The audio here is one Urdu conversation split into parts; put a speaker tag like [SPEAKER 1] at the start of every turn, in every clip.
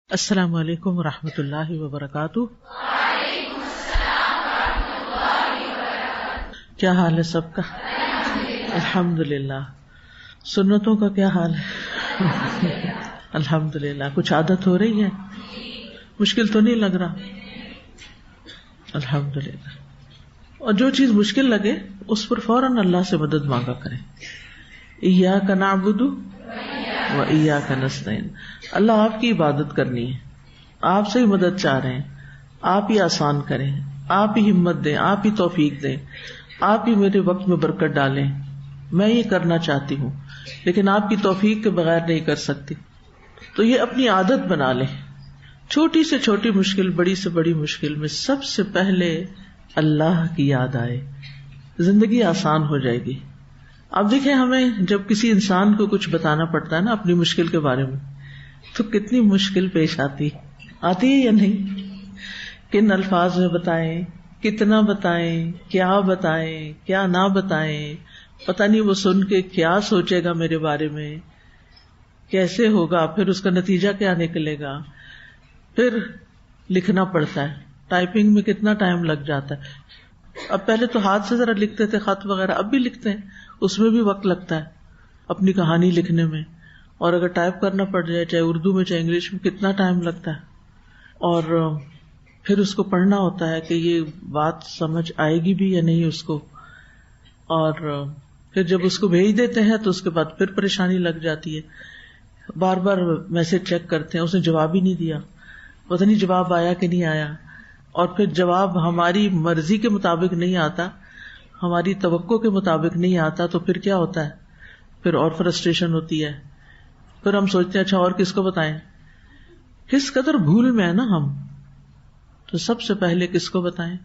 [SPEAKER 1] السلام علیکم ورحمۃ اللہ وبرکاتہ۔
[SPEAKER 2] وعلیکم السلام ورحمۃ اللہ وبرکاتہ۔
[SPEAKER 1] کیا حال ہے سب کا؟ الحمدللہ۔ سنتوں کا کیا حال ہے؟ الحمدللہ۔ کچھ عادت ہو رہی ہے؟ مشکل تو نہیں لگ رہا؟ الحمدللہ۔ اور جو چیز مشکل لگے اس پر فوراً اللہ سے مدد مانگا کریں۔ ایاک نعبد و ایاک نستعین۔ اللہ آپ کی عبادت کرنی ہے، آپ سے ہی مدد چاہ رہے ہیں، آپ ہی آسان کریں، آپ ہی ہمت دیں، آپ ہی توفیق دیں، آپ ہی میرے وقت میں برکت ڈالیں۔ میں یہ کرنا چاہتی ہوں لیکن آپ کی توفیق کے بغیر نہیں کر سکتی۔ تو یہ اپنی عادت بنا لیں، چھوٹی سے چھوٹی مشکل، بڑی سے بڑی مشکل میں سب سے پہلے اللہ کی یاد آئے، زندگی آسان ہو جائے گی۔ اب دیکھیں، ہمیں جب کسی انسان کو کچھ بتانا پڑتا ہے نا اپنی مشکل کے بارے میں، تو کتنی مشکل پیش آتی ہے یا نہیں؟ کن الفاظ میں بتائیں، کتنا بتائیں، کیا بتائیں، کیا نہ بتائیں، پتہ نہیں وہ سن کے کیا سوچے گا میرے بارے میں، کیسے ہوگا، پھر اس کا نتیجہ کیا نکلے گا۔ پھر لکھنا پڑتا ہے، ٹائپنگ میں کتنا ٹائم لگ جاتا ہے۔ اب پہلے تو ہاتھ سے ذرا لکھتے تھے خط وغیرہ، اب بھی لکھتے ہیں، اس میں بھی وقت لگتا ہے اپنی کہانی لکھنے میں، اور اگر ٹائپ کرنا پڑ جائے چاہے اردو میں چاہے انگلش میں، کتنا ٹائم لگتا ہے۔ اور پھر اس کو پڑھنا ہوتا ہے کہ یہ بات سمجھ آئے گی بھی یا نہیں اس کو، اور پھر جب اس کو بھیج دیتے ہیں تو اس کے بعد پھر پریشانی لگ جاتی ہے، بار بار میسج چیک کرتے ہیں، اس نے جواب ہی نہیں دیا، پتہ نہیں جواب آیا کہ نہیں آیا، اور پھر جواب ہماری مرضی کے مطابق نہیں آتا، ہماری توقع کے مطابق نہیں آتا، تو پھر کیا ہوتا ہے؟ پھر اور فرسٹریشن ہوتی ہے، پھر ہم سوچتے ہیں اچھا اور کس کو بتائیں۔ کس قدر بھول میں ہے نا ہم، تو سب سے پہلے کس کو بتائیں؟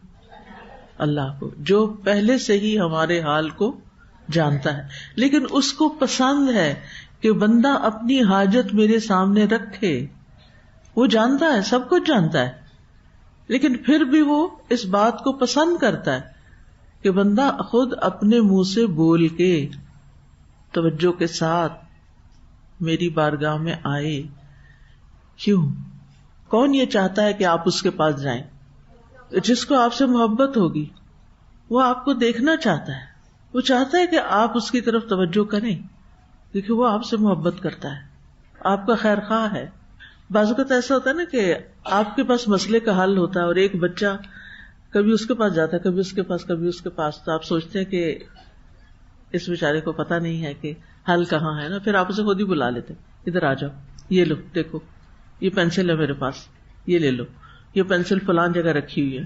[SPEAKER 1] اللہ کو، جو پہلے سے ہی ہمارے حال کو جانتا ہے، لیکن اس کو پسند ہے کہ بندہ اپنی حاجت میرے سامنے رکھے۔ وہ جانتا ہے، سب کچھ جانتا ہے، لیکن پھر بھی وہ اس بات کو پسند کرتا ہے کہ بندہ خود اپنے منہ سے بول کے توجہ کے ساتھ میری بارگاہ میں آئے۔ کیوں؟ کون یہ چاہتا ہے کہ آپ اس کے پاس جائیں؟ جس کو آپ سے محبت ہوگی وہ آپ کو دیکھنا چاہتا ہے، وہ چاہتا ہے کہ آپ اس کی طرف توجہ کریں، کیونکہ وہ آپ سے محبت کرتا ہے، آپ کا خیر خواہ ہے۔ بعض اوقات ایسا ہوتا ہے نا کہ آپ کے پاس مسئلے کا حل ہوتا ہے اور ایک بچہ کبھی اس کے پاس جاتا ہے، کبھی اس کے پاس، کبھی اس کے پاس، تو آپ سوچتے ہیں کہ اس بیچارے کو پتہ نہیں ہے کہ حل کہاں ہے نا، پھر آپ اسے خود ہی بلا لیتے، ادھر آ جاؤ، یہ لو، دیکھو یہ پینسل ہے میرے پاس، یہ لے لو، یہ پینسل فلان جگہ رکھی ہوئی ہے۔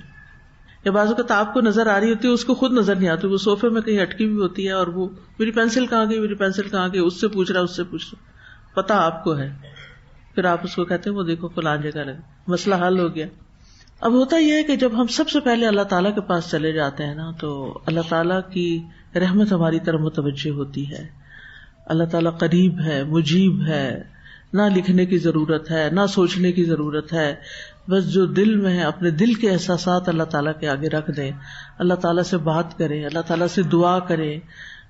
[SPEAKER 1] یا بعض اوقات آپ کو نظر آ رہی ہوتی ہے، اس کو خود نظر نہیں آتی، وہ صوفے میں کہیں اٹکی ہوئی ہوتی ہے، اور وہ میری پینسل کہاں گئی، میری پینسل کہاں گئی، اس سے پوچھ رہا، اس سے پوچھ رہا، پتہ آپ کو ہے، پھر آپ اس کو کہتے ہیں وہ دیکھو فلان جگہ لگا، مسئلہ حل ہو گیا۔ اب ہوتا یہ ہے کہ جب ہم سب سے پہلے اللہ تعالیٰ کے پاس چلے جاتے ہیں نا، تو اللہ تعالیٰ کی رحمت ہماری طرف متوجہ ہوتی ہے۔ اللہ تعالیٰ قریب ہے، مجیب ہے، نہ لکھنے کی ضرورت ہے، نہ سوچنے کی ضرورت ہے، بس جو دل میں ہے اپنے دل کے احساسات اللہ تعالیٰ کے آگے رکھ دیں، اللہ تعالیٰ سے بات کریں، اللہ تعالیٰ سے دعا کریں،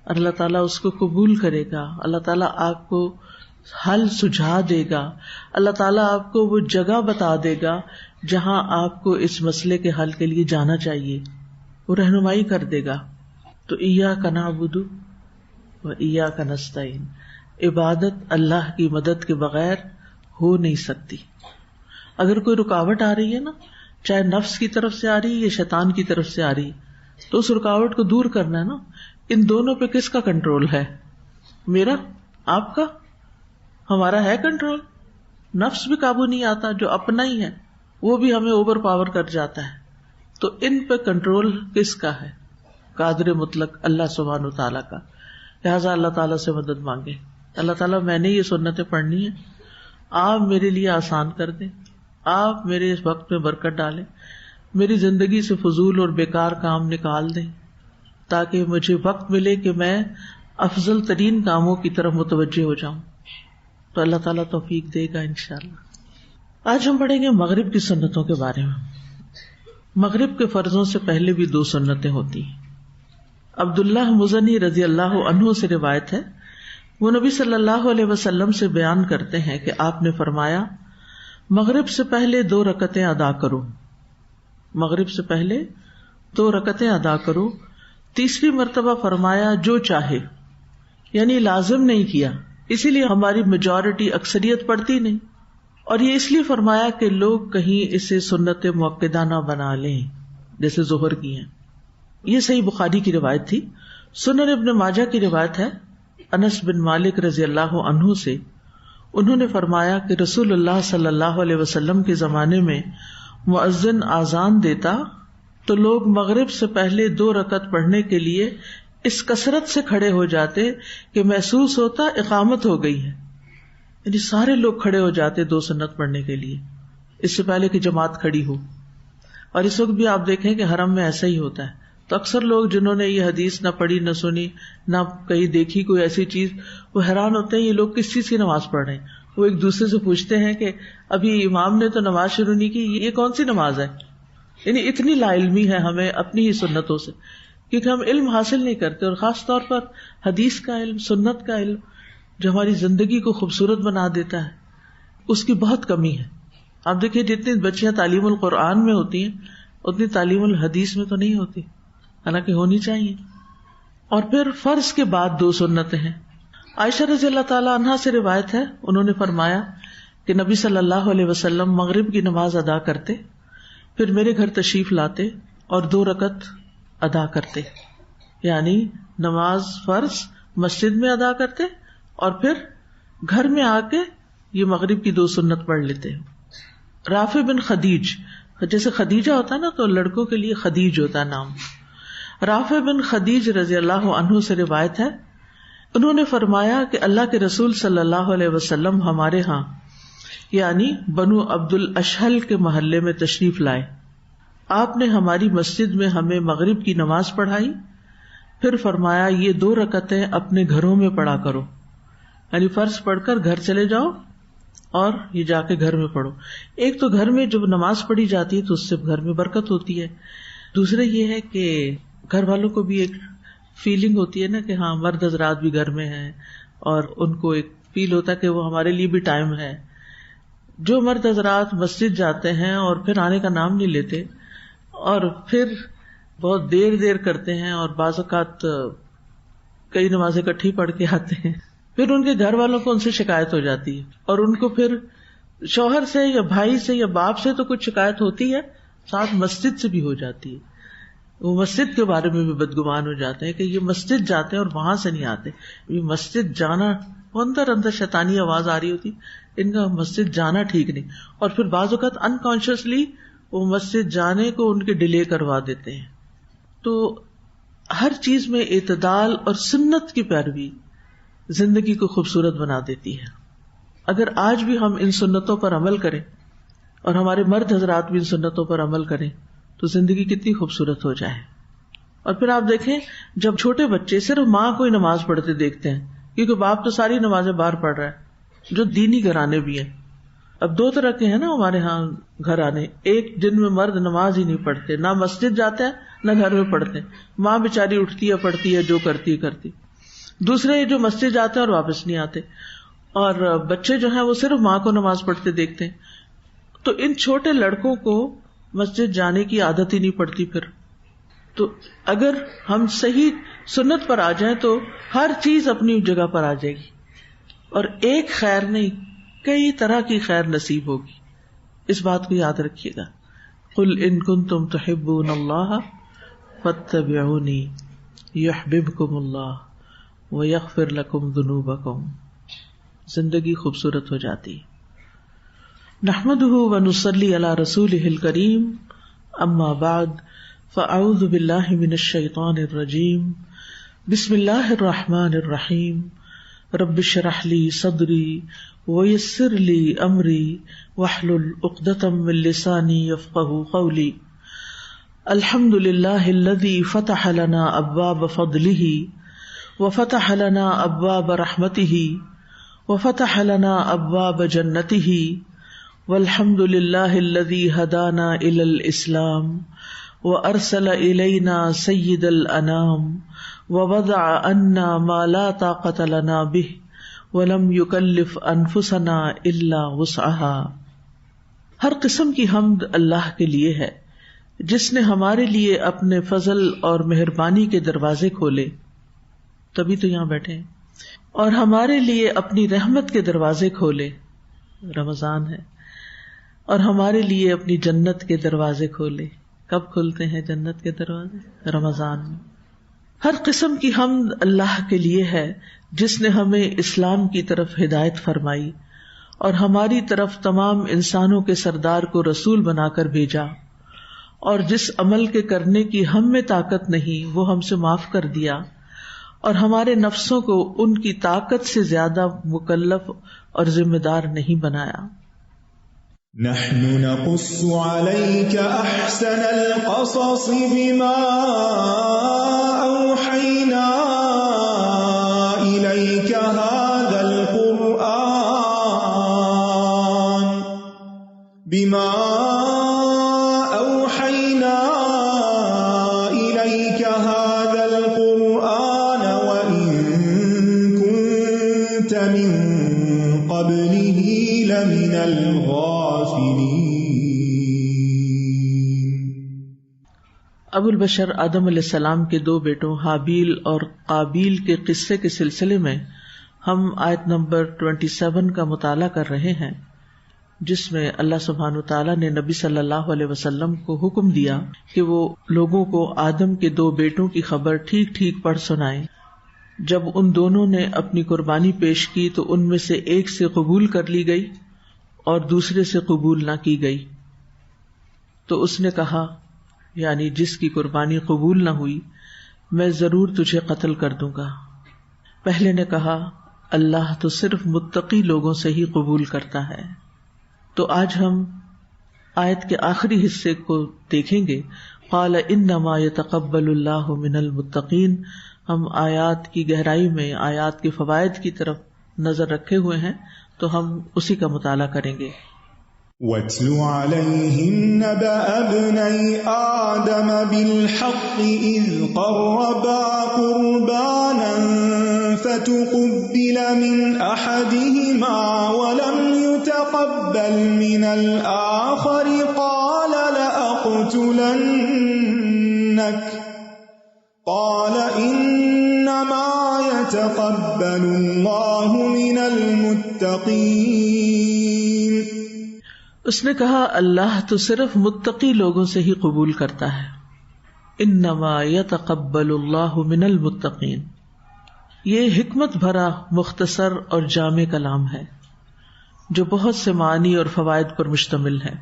[SPEAKER 1] اللہ تعالیٰ اس کو قبول کرے گا، اللہ تعالیٰ آپ کو حل سجھا دے گا، اللہ تعالیٰ آپ کو وہ جگہ بتا دے گا جہاں آپ کو اس مسئلے کے حل کے لیے جانا چاہیے، وہ رہنمائی کر دے گا۔ تو ایاک نعبد و ایاک نستعین، عبادت اللہ کی مدد کے بغیر ہو نہیں سکتی۔ اگر کوئی رکاوٹ آ رہی ہے نا، چاہے نفس کی طرف سے آ رہی ہے یا شیطان کی طرف سے آ رہی ہے، تو اس رکاوٹ کو دور کرنا ہے نا۔ ان دونوں پہ کس کا کنٹرول ہے؟ میرا؟ آپ کا؟ ہمارا ہے کنٹرول؟ نفس بھی قابو نہیں آتا، جو اپنا ہی ہے وہ بھی ہمیں اوور پاور کر جاتا ہے۔ تو ان پہ کنٹرول کس کا ہے؟ قادر مطلق اللہ سبحانہ وتعالیٰ کا۔ لہٰذا اللہ تعالیٰ سے مدد مانگے، اللہ تعالیٰ میں نے یہ سنتیں پڑھنی ہیں، آپ میرے لیے آسان کر دیں، آپ میرے اس وقت میں برکت ڈالیں، میری زندگی سے فضول اور بیکار کام نکال دیں، تاکہ مجھے وقت ملے کہ میں افضل ترین کاموں کی طرف متوجہ ہو جاؤں۔ تو اللہ تعالیٰ توفیق دے گا انشاءاللہ۔ آج ہم پڑھیں گے مغرب کی سنتوں کے بارے میں۔ مغرب کے فرضوں سے پہلے بھی 2 سنتیں ہوتی ہیں۔ عبداللہ مزنی رضی اللہ عنہ سے روایت ہے، وہ نبی صلی اللہ علیہ وسلم سے بیان کرتے ہیں کہ آپ نے فرمایا، مغرب سے پہلے 2 رکعتیں ادا کرو. مغرب سے پہلے 2 رکعتیں ادا کرو. تیسری مرتبہ فرمایا جو چاہے، یعنی لازم نہیں کیا. اسی لیے ہماری میجورٹی اکثریت پڑھتی نہیں، اور یہ اس لیے فرمایا کہ لوگ کہیں اسے سنت مؤکدہ نہ بنا لیں جیسے ظہر کی ہیں. یہ صحیح بخاری کی روایت تھی. سنن ابن ماجہ کی روایت ہے انس بن مالک رضی اللہ عنہ سے، انہوں نے فرمایا کہ رسول اللہ صلی اللہ علیہ وسلم کے زمانے میں مؤذن آذان دیتا تو لوگ مغرب سے پہلے 2 رکعت پڑھنے کے لیے اس کثرت سے کھڑے ہو جاتے کہ محسوس ہوتا اقامت ہو گئی ہے. یعنی سارے لوگ کھڑے ہو جاتے 2 سنت پڑھنے کے لیے اس سے پہلے کہ جماعت کھڑی ہو. اور اس وقت بھی آپ دیکھیں کہ حرم میں ایسا ہی ہوتا ہے. تو اکثر لوگ جنہوں نے یہ حدیث نہ پڑھی نہ سنی نہ کہیں دیکھی کوئی ایسی چیز، وہ حیران ہوتے ہیں یہ لوگ کس چیز کی نماز پڑھ رہے ہیں. وہ ایک دوسرے سے پوچھتے ہیں کہ ابھی امام نے تو نماز شروع نہیں کی، یہ کون سی نماز ہے. یعنی اتنی لا علمی ہے ہمیں اپنی ہی سنتوں سے، کیونکہ ہم علم حاصل نہیں کرتے. اور خاص طور پر حدیث کا علم، سنت کا علم جو ہماری زندگی کو خوبصورت بنا دیتا ہے، اس کی بہت کمی ہے. آپ دیکھیے جتنی بچیاں تعلیم القرآن میں ہوتی ہیں اتنی تعلیم الحدیث میں تو نہیں ہوتی، حالانکہ ہونی چاہیے. اور پھر فرض کے بعد 2 سنتیں ہیں. عائشہ رضی اللہ تعالی عنہا سے روایت ہے، انہوں نے فرمایا کہ نبی صلی اللہ علیہ وسلم مغرب کی نماز ادا کرتے، پھر میرے گھر تشریف لاتے اور 2 رکعت ادا کرتے. یعنی نماز فرض مسجد میں ادا کرتے اور پھر گھر میں آ کے یہ مغرب کی 2 سنت پڑھ لیتے. رافع بن خدیج، جیسے خدیجہ ہوتا ہے نا تو لڑکوں کے لیے خدیج ہوتا ہے نام. رافع بن خدیج رضی اللہ عنہ سے روایت ہے، انہوں نے فرمایا کہ اللہ کے رسول صلی اللہ علیہ وسلم ہمارے ہاں یعنی بنو عبد الاشہل کے محلے میں تشریف لائے. آپ نے ہماری مسجد میں ہمیں مغرب کی نماز پڑھائی، پھر فرمایا یہ 2 رکعتیں اپنے گھروں میں پڑھا کرو. یعنی فرض پڑھ کر گھر چلے جاؤ اور یہ جا کے گھر میں پڑھو. ایک تو گھر میں جب نماز پڑھی جاتی ہے تو اس سے گھر میں برکت ہوتی ہے. دوسرے یہ ہے کہ گھر والوں کو بھی ایک فیلنگ ہوتی ہے نا کہ ہاں مرد حضرات بھی گھر میں ہیں، اور ان کو ایک فیل ہوتا ہے کہ وہ ہمارے لیے بھی ٹائم ہے. جو مرد حضرات مسجد جاتے ہیں اور پھر آنے کا نام نہیں لیتے اور پھر بہت دیر کرتے ہیں اور بعض اوقات کئی نمازیں اکٹھی پڑھ کے آتے ہیں، پھر ان کے گھر والوں کو ان سے شکایت ہو جاتی ہے، اور ان کو پھر شوہر سے یا بھائی سے یا باپ سے تو کچھ شکایت ہوتی ہے، ساتھ مسجد سے بھی ہو جاتی ہے. وہ مسجد کے بارے میں بھی بدگمان ہو جاتے ہیں کہ یہ مسجد جاتے ہیں اور وہاں سے نہیں آتے. یہ مسجد جانا، اندر شیطانی آواز آ رہی ہوتی ان کا مسجد جانا ٹھیک نہیں. اور پھر بعض اوقات انکانشیسلی وہ مسجد جانے کو ان کے ڈیلے کروا دیتے ہیں. تو ہر چیز میں اعتدال اور سنت کی پیروی زندگی کو خوبصورت بنا دیتی ہے. اگر آج بھی ہم ان سنتوں پر عمل کریں اور ہمارے مرد حضرات بھی ان سنتوں پر عمل کریں تو زندگی کتنی خوبصورت ہو جائے. اور پھر آپ دیکھیں جب چھوٹے بچے صرف ماں کو ہی نماز پڑھتے دیکھتے ہیں، کیونکہ باپ تو ساری نمازیں باہر پڑھ رہا ہے، جو دینی گھرانے بھی ہیں. اب 2 طرح کے ہیں نا ہمارے ہاں گھرانے، ایک جن میں مرد نماز ہی نہیں پڑھتے، نہ مسجد جاتے ہیں نہ گھر میں پڑھتے، ماں بیچاری اٹھتی ہے پڑھتی ہے جو کرتی. دوسرے جو مسجد جاتے ہیں اور واپس نہیں آتے، اور بچے جو ہیں وہ صرف ماں کو نماز پڑھتے دیکھتے ہیں. تو ان چھوٹے لڑکوں کو مسجد جانے کی عادت ہی نہیں پڑتی. پھر تو اگر ہم صحیح سنت پر آ جائیں تو ہر چیز اپنی جگہ پر آ جائے گی، اور ایک خیر نہیں کئی طرح کی خیر نصیب ہوگی. اس بات کو یاد رکھیے گا. قل ان کنتم تحبون اللہ فاتبعونی یحببکم اللہ ویغفر لکم ذنوبکم. زندگی خوبصورت ہو جاتی. نحمده ونصلی علی رسولہ الکریم، اما بعد فاعوذ باللہ من الشیطان الرجیم. بسم اللہ الرحمن الرحیم. رب اشرح لی صدری ویسر لی امری واحلل عقدۃ من لسانی یفقہوا قولی. الحمد للہ الذی فتح لنا ابواب فضلہ وفتح لنا ابواب رحمتہ وفتح لنا ابواب جنتہ، والحمد للہ الذی ہدانا الی الاسلام وارسل الینا سید الانام ووضع عنا ما لا طاقة لنا به ولم يكلف انفسنا الا وسعها. ہر قسم کی حمد اللہ کے لیے ہے جس نے ہمارے لیے اپنے فضل اور مہربانی کے دروازے کھولے، تبھی تو یہاں بیٹھے ہیں، اور ہمارے لیے اپنی رحمت کے دروازے کھولے، رمضان ہے، اور ہمارے لیے اپنی جنت کے دروازے کھولے۔ کب کھلتے ہیں جنت کے دروازے؟ رمضان میں۔ ہر قسم کی حمد اللہ کے لیے ہے جس نے ہمیں اسلام کی طرف ہدایت فرمائی اور ہماری طرف تمام انسانوں کے سردار کو رسول بنا کر بھیجا، اور جس عمل کے کرنے کی ہم میں طاقت نہیں وہ ہم سے معاف کر دیا، اور ہمارے نفسوں کو ان کی طاقت سے زیادہ مکلف اور ذمہ دار نہیں بنایا۔
[SPEAKER 3] نحن نقص عليك احسن القصص بما اوحينا اليك هذا القرآن وإن كنت من قبله لمن الغافلين۔
[SPEAKER 1] ابو البشر آدم علیہ السلام کے دو بیٹوں حابیل اور قابیل کے قصے کے سلسلے میں ہم آیت نمبر 27 کا مطالعہ کر رہے ہیں، جس میں اللہ سبحانہ وتعالیٰ نے نبی صلی اللہ علیہ وسلم کو حکم دیا کہ وہ لوگوں کو آدم کے دو بیٹوں کی خبر ٹھیک ٹھیک پڑھ سنائیں۔ جب ان دونوں نے اپنی قربانی پیش کی تو ان میں سے ایک سے قبول کر لی گئی اور دوسرے سے قبول نہ کی گئی، تو اس نے کہا، یعنی جس کی قربانی قبول نہ ہوئی، میں ضرور تجھے قتل کر دوں گا۔ پہلے نے کہا، اللہ تو صرف متقی لوگوں سے ہی قبول کرتا ہے۔ تو آج ہم آیت کے آخری حصے کو دیکھیں گے، قال انما یتقبل اللہ من المتقین۔ ہم آیات کی گہرائی میں آیات کے فوائد کی طرف نظر رکھے ہوئے ہیں، تو ہم اسی کا مطالعہ کریں گے۔
[SPEAKER 3] وَاتْلُ عَلَيْهِمْ نَبَأَ ابْنَيْ آدَمَ بِالْحَقِّ إِذْ قَرَّبَا قُرْبَانًا فَتُقُبِّلَ مِنْ أَحَدِهِمَا وَلَمْ يُتَقَبَّلْ مِنَ الْآخَرِ قَالَ لَأَقْتُلَنَّكَ قَالَ إِنَّمَا يَتَقَبَّلُ اللَّهُ مِنَ الْمُتَّقِينَ۔
[SPEAKER 1] اس نے کہا، اللہ تو صرف متقی لوگوں سے ہی قبول کرتا ہے۔ انما یتقبل اللہ من المتقین، یہ حکمت بھرا مختصر اور جامع کلام ہے جو بہت سے معانی اور فوائد پر مشتمل ہے۔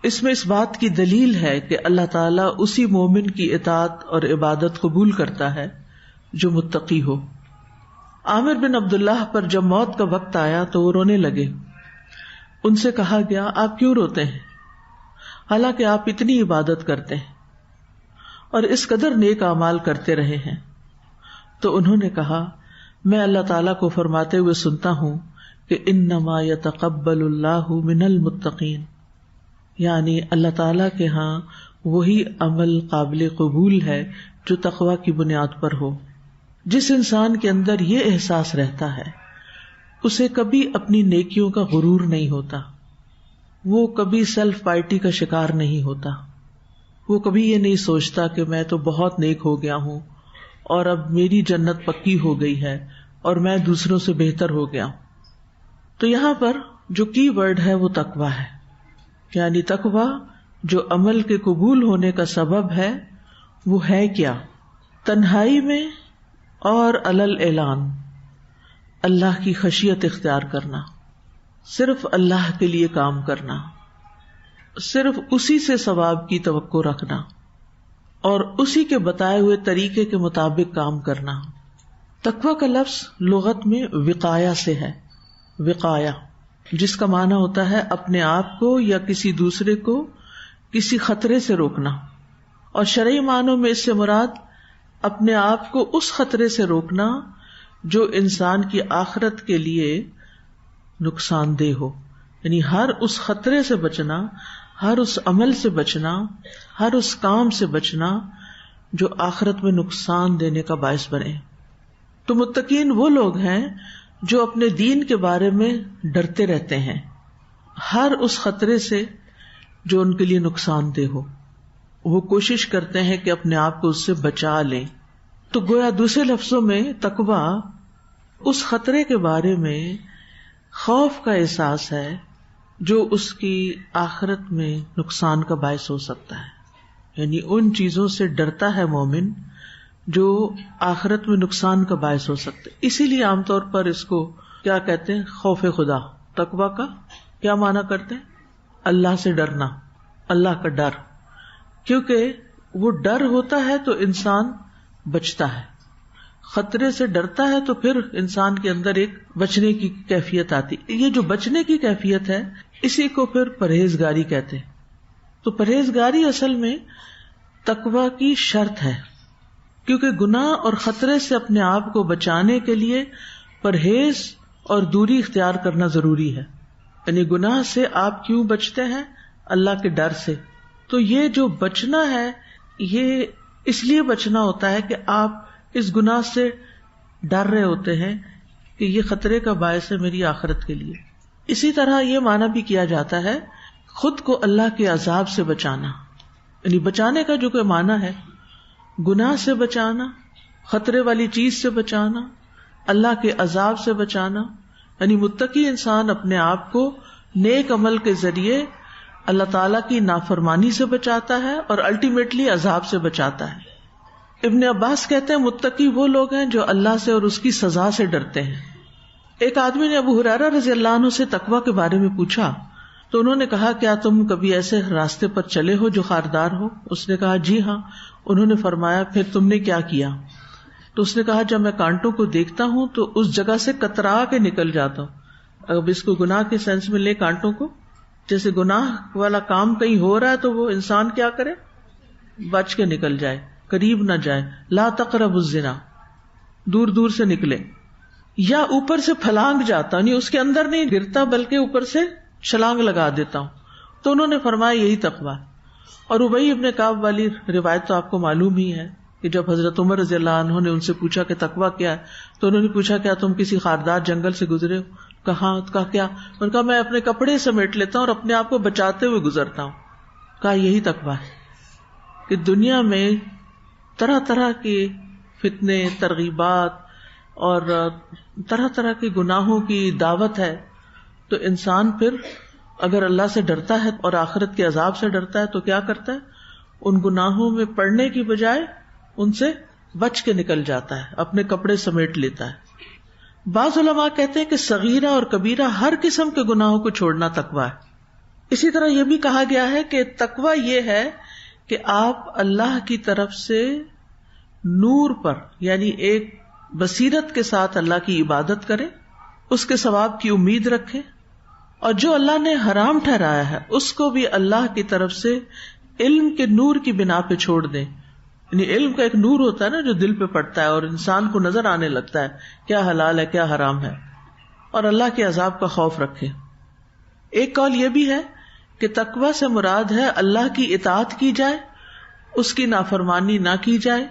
[SPEAKER 1] اس میں اس بات کی دلیل ہے کہ اللہ تعالیٰ اسی مومن کی اطاعت اور عبادت قبول کرتا ہے جو متقی ہو۔ عامر بن عبداللہ پر جب موت کا وقت آیا تو وہ رونے لگے۔ ان سے کہا گیا، آپ کیوں روتے ہیں حالانکہ آپ اتنی عبادت کرتے ہیں اور اس قدر نیک اعمال کرتے رہے ہیں؟ تو انہوں نے کہا، میں اللہ تعالیٰ کو فرماتے ہوئے سنتا ہوں کہ انما یتقبل اللہ من المتقین، یعنی اللہ تعالیٰ کے ہاں وہی عمل قابل قبول ہے جو تقوی کی بنیاد پر ہو۔ جس انسان کے اندر یہ احساس رہتا ہے اسے کبھی اپنی نیکیوں کا غرور نہیں ہوتا، وہ کبھی سیلف پائٹی کا شکار نہیں ہوتا، وہ کبھی یہ نہیں سوچتا کہ میں تو بہت نیک ہو گیا ہوں اور اب میری جنت پکی ہو گئی ہے اور میں دوسروں سے بہتر ہو گیا۔ تو یہاں پر جو کی ورڈ ہے وہ تقویٰ ہے، یعنی تقویٰ جو عمل کے قبول ہونے کا سبب ہے وہ ہے کیا؟ تنہائی میں اور علل اعلان اللہ کی خشیت اختیار کرنا، صرف اللہ کے لیے کام کرنا، صرف اسی سے ثواب کی توقع رکھنا اور اسی کے بتائے ہوئے طریقے کے مطابق کام کرنا۔ تقویٰ کا لفظ لغت میں وقایا سے ہے، وقایا جس کا معنی ہوتا ہے اپنے آپ کو یا کسی دوسرے کو کسی خطرے سے روکنا، اور شرعی معنوں میں اس سے مراد اپنے آپ کو اس خطرے سے روکنا جو انسان کی آخرت کے لیے نقصان دہ ہو، یعنی ہر اس خطرے سے بچنا، ہر اس عمل سے بچنا، ہر اس کام سے بچنا جو آخرت میں نقصان دینے کا باعث بنے۔ تو متقین وہ لوگ ہیں جو اپنے دین کے بارے میں ڈرتے رہتے ہیں، ہر اس خطرے سے جو ان کے لیے نقصان دہ ہو، وہ کوشش کرتے ہیں کہ اپنے آپ کو اس سے بچا لیں. تو گویا دوسرے لفظوں میں تقویٰ اس خطرے کے بارے میں خوف کا احساس ہے جو اس کی آخرت میں نقصان کا باعث ہو سکتا ہے. یعنی ان چیزوں سے ڈرتا ہے مومن جو آخرت میں نقصان کا باعث ہو سکتے. اسی لیے عام طور پر اس کو کیا کہتے ہیں؟ خوف خدا. تقویٰ کا کیا معنی کرتے ہیں؟ اللہ سے ڈرنا، اللہ کا ڈر. کیونکہ وہ ڈر ہوتا ہے تو انسان بچتا ہے، خطرے سے ڈرتا ہے تو پھر انسان کے اندر ایک بچنے کی کیفیت آتی. یہ جو بچنے کی کیفیت ہے اسی کو پھر پرہیزگاری کہتے ہیں. تو پرہیزگاری اصل میں تقویٰ کی شرط ہے، کیونکہ گناہ اور خطرے سے اپنے آپ کو بچانے کے لیے پرہیز اور دوری اختیار کرنا ضروری ہے. یعنی گناہ سے آپ کیوں بچتے ہیں؟ اللہ کے ڈر سے. تو یہ جو بچنا ہے یہ اس لیے بچنا ہوتا ہے کہ آپ اس گناہ سے ڈر رہے ہوتے ہیں کہ یہ خطرے کا باعث ہے میری آخرت کے لیے. اسی طرح یہ معنی بھی کیا جاتا ہے خود کو اللہ کے عذاب سے بچانا. یعنی بچانے کا جو کوئی معنی ہے، گناہ سے بچانا، خطرے والی چیز سے بچانا، اللہ کے عذاب سے بچانا. یعنی متقی انسان اپنے آپ کو نیک عمل کے ذریعے اللہ تعالیٰ کی نافرمانی سے بچاتا ہے اور الٹیمیٹلی عذاب سے بچاتا ہے. ابن عباس کہتے ہیں متقی وہ لوگ ہیں جو اللہ سے اور اس کی سزا سے ڈرتے ہیں. ایک آدمی نے ابو ہریرہ رضی اللہ عنہ سے تقویٰ کے بارے میں پوچھا تو انہوں نے کہا کیا تم کبھی ایسے راستے پر چلے ہو جو خاردار ہو؟ اس نے کہا جی ہاں. انہوں نے فرمایا پھر تم نے کیا کیا؟ تو اس نے کہا جب میں کانٹوں کو دیکھتا ہوں تو اس جگہ سے کترا کے نکل جاتا ہوں. اب اس کو گناہ کے سینس میں لے کانٹوں کو، جیسے گناہ والا کام کہیں ہو رہا ہے تو وہ انسان کیا کرے؟ بچ کے نکل جائے، قریب نہ جائے. لا تقربوا الزنا، دور دور سے نکلے. یا اوپر سے پھلانگ جاتا، نہیں اس کے اندر نہیں گرتا بلکہ اوپر سے چھلانگ لگا دیتا ہوں. تو انہوں نے فرمایا یہی تقویٰ. اور ابی ابن کعب والی روایت تو آپ کو معلوم ہی ہے کہ جب حضرت عمر رضی اللہ عنہ نے ان سے پوچھا کہ تقویٰ کیا ہے تو انہوں نے پوچھا کیا تم کسی خاردار جنگل سے گزرے ہو؟ کہا کیا؟ انہوں نے کہا میں اپنے کپڑے سمیٹ لیتا ہوں اور اپنے آپ کو بچاتے ہوئے گزرتا ہوں. کہا یہی تقویٰ ہے کہ دنیا میں طرح طرح کے فتنے، ترغیبات اور طرح طرح کے گناہوں کی دعوت ہے، تو انسان پھر اگر اللہ سے ڈرتا ہے اور آخرت کے عذاب سے ڈرتا ہے تو کیا کرتا ہے؟ ان گناہوں میں پڑنے کی بجائے ان سے بچ کے نکل جاتا ہے، اپنے کپڑے سمیٹ لیتا ہے. بعض علماء کہتے ہیں کہ صغیرہ اور کبیرہ ہر قسم کے گناہوں کو چھوڑنا تقویٰ ہے. اسی طرح یہ بھی کہا گیا ہے کہ تقویٰ یہ ہے کہ آپ اللہ کی طرف سے نور پر، یعنی ایک بصیرت کے ساتھ اللہ کی عبادت کریں، اس کے ثواب کی امید رکھیں، اور جو اللہ نے حرام ٹھہرایا ہے اس کو بھی اللہ کی طرف سے علم کے نور کی بنا پہ چھوڑ دیں. یعنی علم کا ایک نور ہوتا ہے نا جو دل پہ پڑتا ہے اور انسان کو نظر آنے لگتا ہے کیا حلال ہے کیا حرام ہے، اور اللہ کے عذاب کا خوف رکھے. ایک قول یہ بھی ہے کہ تقویٰ سے مراد ہے اللہ کی اطاعت کی جائے، اس کی نافرمانی نہ کی جائے،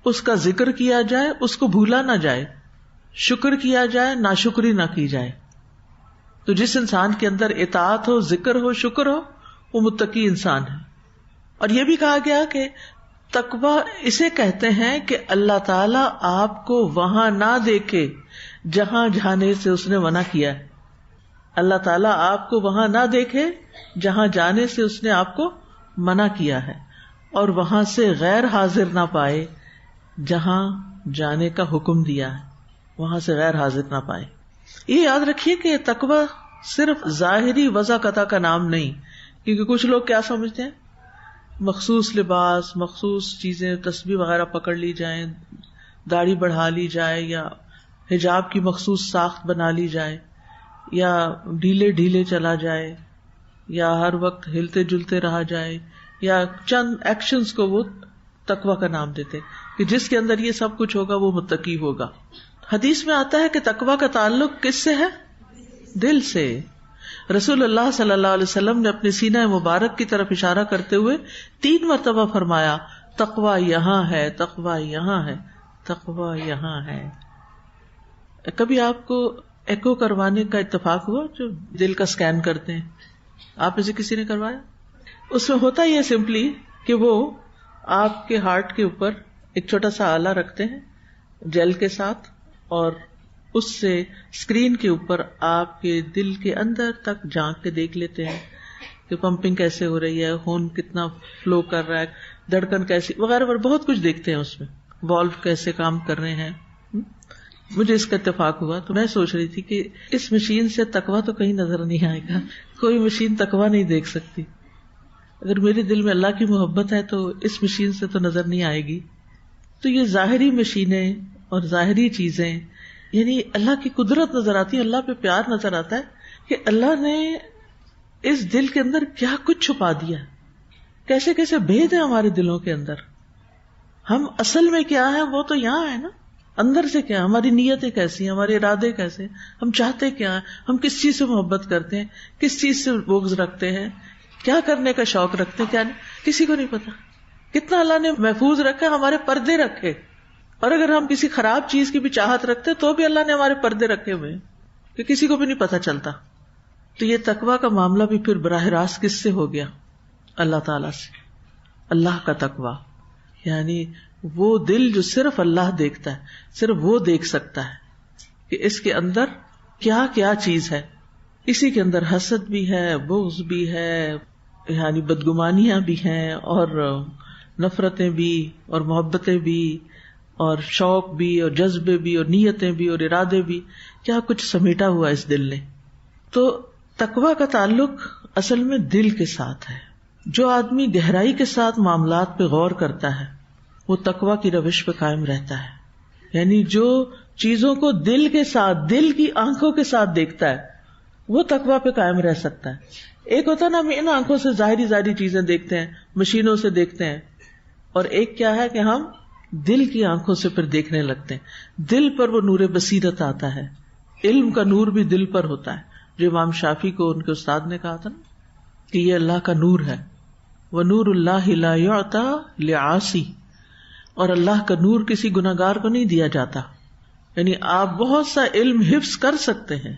[SPEAKER 1] اس کا ذکر کیا جائے، اس کو بھولا نہ جائے، شکر کیا جائے، ناشکری نہ کی جائے. تو جس انسان کے اندر اطاعت ہو، ذکر ہو، شکر ہو، وہ متقی انسان ہے. اور یہ بھی کہا گیا کہ تقویٰ اسے کہتے ہیں کہ اللہ تعالیٰ آپ کو وہاں نہ دیکھے جہاں جانے سے اس نے منع کیا ہے. اللہ تعالیٰ آپ کو وہاں نہ دیکھے جہاں جانے سے اس نے آپ کو منع کیا ہے، اور وہاں سے غیر حاضر نہ پائے جہاں جانے کا حکم دیا ہے، وہاں سے غیر حاضر نہ پائے. یہ یاد رکھیے کہ تقویٰ صرف ظاہری وضاقتہ کا نام نہیں، کیونکہ کچھ لوگ کیا سمجھتے ہیں مخصوص لباس، مخصوص چیزیں، تسبیح وغیرہ پکڑ لی جائیں، داڑھی بڑھا لی جائے، یا حجاب کی مخصوص ساخت بنا لی جائے، یا ڈھیلے ڈھیلے چلا جائے، یا ہر وقت ہلتے جلتے رہا جائے، یا چند ایکشنز کو وہ تقویٰ کا نام دیتے کہ جس کے اندر یہ سب کچھ ہوگا وہ متقی ہوگا. حدیث میں آتا ہے کہ تقویٰ کا تعلق کس سے ہے؟ دل سے. رسول اللہ صلی اللہ علیہ وسلم نے اپنے سینہ مبارک کی طرف اشارہ کرتے ہوئے 3 مرتبہ فرمایا تقویٰ یہاں ہے، تقویٰ یہاں ہے، تقویٰ یہاں ہے. کبھی آپ کو ایکو کروانے کا اتفاق ہوا جو دل کا سکین کرتے ہیں؟ آپ میں سے کسی نے کروایا؟ اس میں ہوتا یہ سمپلی کہ وہ آپ کے ہارٹ کے اوپر ایک چھوٹا سا آلہ رکھتے ہیں جیل کے ساتھ، اور اس سے اسکرین کے اوپر آپ کے دل کے اندر تک جھانک کے دیکھ لیتے ہیں کہ پمپنگ کیسے ہو رہی ہے، خون کتنا فلو کر رہا ہے، دھڑکن کیسی وغیرہ وغیرہ، بہت کچھ دیکھتے ہیں اس میں، والو کیسے کام کر رہے ہیں. مجھے اس کا اتفاق ہوا تو میں سوچ رہی تھی کہ اس مشین سے تقویٰ تو کہیں نظر نہیں آئے گا، کوئی مشین تقویٰ نہیں دیکھ سکتی. اگر میرے دل میں اللہ کی محبت ہے تو اس مشین سے تو نظر نہیں آئے گی. تو یہ ظاہری مشینیں اور ظاہری چیزیں، یعنی اللہ کی قدرت نظر آتی ہے، اللہ پہ پیار نظر آتا ہے کہ اللہ نے اس دل کے اندر کیا کچھ چھپا دیا، کیسے کیسے بھید ہیں ہمارے دلوں کے اندر. ہم اصل میں کیا ہے وہ تو یہاں ہے نا، اندر سے کیا، ہماری نیتیں کیسی ہیں، ہمارے ارادے کیسے ہیں، ہم چاہتے کیا ہیں، ہم کس چیز سے محبت کرتے ہیں، کس چیز سے بغض رکھتے ہیں، کیا کرنے کا شوق رکھتے ہیں، کیا نہیں، کسی کو نہیں پتا. کتنا اللہ نے محفوظ رکھا، ہمارے پردے رکھے. اور اگر ہم کسی خراب چیز کی بھی چاہت رکھتے تو بھی اللہ نے ہمارے پردے رکھے ہوئے کہ کسی کو بھی نہیں پتا چلتا. تو یہ تقویٰ کا معاملہ بھی پھر براہ راست کس سے ہو گیا؟ اللہ تعالی سے. اللہ کا تقویٰ یعنی وہ دل جو صرف اللہ دیکھتا ہے، صرف وہ دیکھ سکتا ہے کہ اس کے اندر کیا کیا چیز ہے. اسی کے اندر حسد بھی ہے، بغض بھی ہے، یعنی بدگمانیاں بھی ہیں، اور نفرتیں بھی، اور محبتیں بھی، اور شوق بھی، اور جذبے بھی، اور نیتیں بھی، اور ارادے بھی، کیا کچھ سمیٹا ہوا اس دل نے. تو تقویٰ کا تعلق اصل میں دل کے ساتھ ہے. جو آدمی گہرائی کے ساتھ معاملات پہ غور کرتا ہے وہ تقویٰ کی روش پہ قائم رہتا ہے. یعنی جو چیزوں کو دل کے ساتھ، دل کی آنکھوں کے ساتھ دیکھتا ہے وہ تقویٰ پہ قائم رہ سکتا ہے. ایک ہوتا ہے نا، ہم ان آنکھوں سے ظاہری چیزیں دیکھتے ہیں، مشینوں سے دیکھتے ہیں، اور ایک کیا ہے کہ ہم دل کی آنکھوں سے پھر دیکھنے لگتے ہیں. دل پر وہ نور بصیرت آتا ہے. علم کا نور بھی دل پر ہوتا ہے، جو امام شافعی کو ان کے استاد نے کہا تھا نا کہ یہ اللہ کا نور ہے. وَنُورُ اللَّهِ لَا يُعْطَى لِعَاصِي، اور اللہ کا نور کسی گناہگار کو نہیں دیا جاتا. یعنی آپ بہت سا علم حفظ کر سکتے ہیں،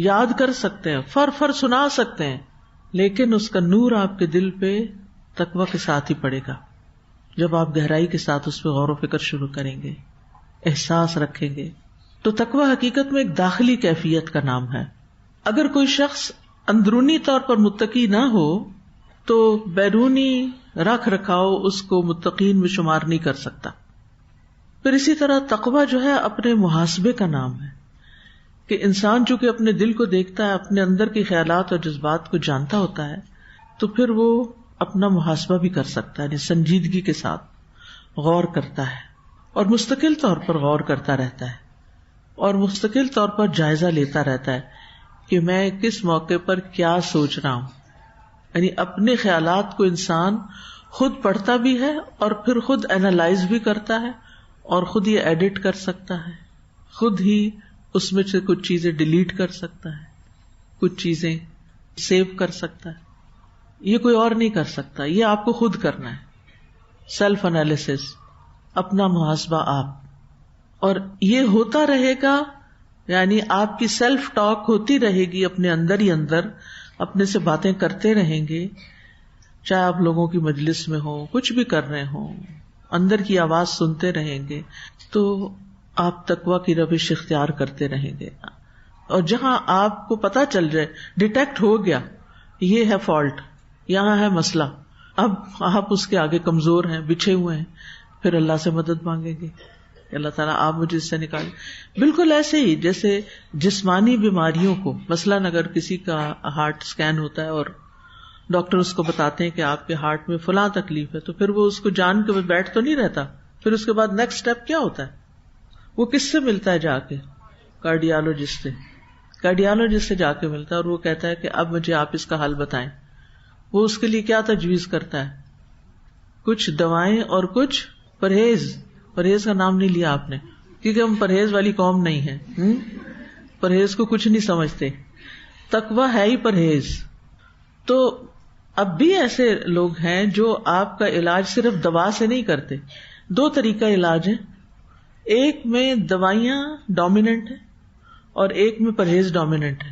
[SPEAKER 1] یاد کر سکتے ہیں، فر سنا سکتے ہیں، لیکن اس کا نور آپ کے دل پہ تقویٰ کے ساتھ ہی پڑے گا. جب آپ گہرائی کے ساتھ اس پہ غور و فکر شروع کریں گے، احساس رکھیں گے. تو تقویٰ حقیقت میں ایک داخلی کیفیت کا نام ہے. اگر کوئی شخص اندرونی طور پر متقی نہ ہو تو بیرونی رکھ رکھاؤ اس کو متقین میں شمار نہیں کر سکتا. پھر اسی طرح تقویٰ جو ہے اپنے محاسبے کا نام ہے کہ انسان چونکہ اپنے دل کو دیکھتا ہے، اپنے اندر کے خیالات اور جذبات کو جانتا ہوتا ہے، تو پھر وہ اپنا محاسبہ بھی کر سکتا ہے. یعنی سنجیدگی کے ساتھ غور کرتا ہے اور مستقل طور پر غور کرتا رہتا ہے اور مستقل طور پر جائزہ لیتا رہتا ہے کہ میں کس موقع پر کیا سوچ رہا ہوں. یعنی اپنے خیالات کو انسان خود پڑھتا بھی ہے اور پھر خود اینالائز بھی کرتا ہے اور خود یہ ایڈٹ کر سکتا ہے، خود ہی اس میں سے کچھ چیزیں ڈیلیٹ کر سکتا ہے، کچھ چیزیں سیو کر سکتا ہے. یہ کوئی اور نہیں کر سکتا، یہ آپ کو خود کرنا ہے. سیلف انالیسس، اپنا محاسبہ آپ. اور یہ ہوتا رہے گا، یعنی آپ کی سیلف ٹاک ہوتی رہے گی اپنے اندر ہی اندر، اپنے سے باتیں کرتے رہیں گے، چاہے آپ لوگوں کی مجلس میں ہو، کچھ بھی کر رہے ہوں، اندر کی آواز سنتے رہیں گے تو آپ تقویٰ کی روش اختیار کرتے رہیں گے. اور جہاں آپ کو پتا چل جائے، ڈیٹیکٹ ہو گیا یہ ہے فالٹ، یہاں ہے مسئلہ، اب آپ اس کے آگے کمزور ہیں، بچھے ہوئے ہیں، پھر اللہ سے مدد مانگیں گے کہ اللہ تعالیٰ آپ مجھے اس سے نکالیں. بالکل ایسے ہی جیسے جسمانی بیماریوں کو، مثلاً اگر کسی کا ہارٹ اسکین ہوتا ہے اور ڈاکٹر اس کو بتاتے ہیں کہ آپ کے ہارٹ میں فلاں تکلیف ہے، تو پھر وہ اس کو جان کے بیٹھ تو نہیں رہتا. پھر اس کے بعد نیکسٹ اسٹیپ کیا ہوتا ہے؟ وہ کس سے ملتا ہے؟ جا کے کارڈیالوجسٹ سے جا کے ملتا ہے اور وہ کہتا ہے کہ اب مجھے آپ اس کا حل بتائیں. وہ اس کے لیے کیا تجویز کرتا ہے؟ کچھ دوائیں اور کچھ پرہیز کا نام نہیں لیا آپ نے، کیونکہ ہم پرہیز والی قوم نہیں ہیں، پرہیز کو کچھ نہیں سمجھتے. تقویٰ ہے ہی پرہیز. تو اب بھی ایسے لوگ ہیں جو آپ کا علاج صرف دوا سے نہیں کرتے. دو طریقہ علاج ہے، ایک میں دوائیاں ڈومیننٹ ہیں اور ایک میں پرہیز ڈومیننٹ ہے.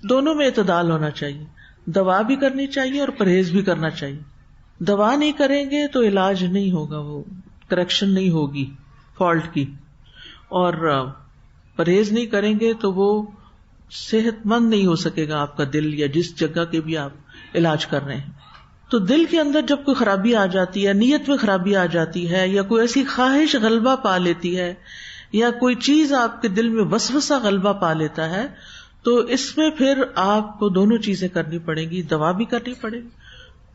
[SPEAKER 1] دونوں میں اعتدال ہونا چاہیے. دوا بھی کرنی چاہیے اور پرہیز بھی کرنا چاہیے. دوا نہیں کریں گے تو علاج نہیں ہوگا, وہ کریکشن نہیں ہوگی فالٹ کی, اور پرہیز نہیں کریں گے تو وہ صحت مند نہیں ہو سکے گا آپ کا دل, یا جس جگہ کے بھی آپ علاج کر رہے ہیں. تو دل کے اندر جب کوئی خرابی آ جاتی ہے, نیت میں خرابی آ جاتی ہے, یا کوئی ایسی خواہش غلبہ پا لیتی ہے, یا کوئی چیز آپ کے دل میں وسوسہ غلبہ پا لیتا ہے, تو اس میں پھر آپ کو دونوں چیزیں کرنی پڑیں گی. دوا بھی کرنی پڑے گی,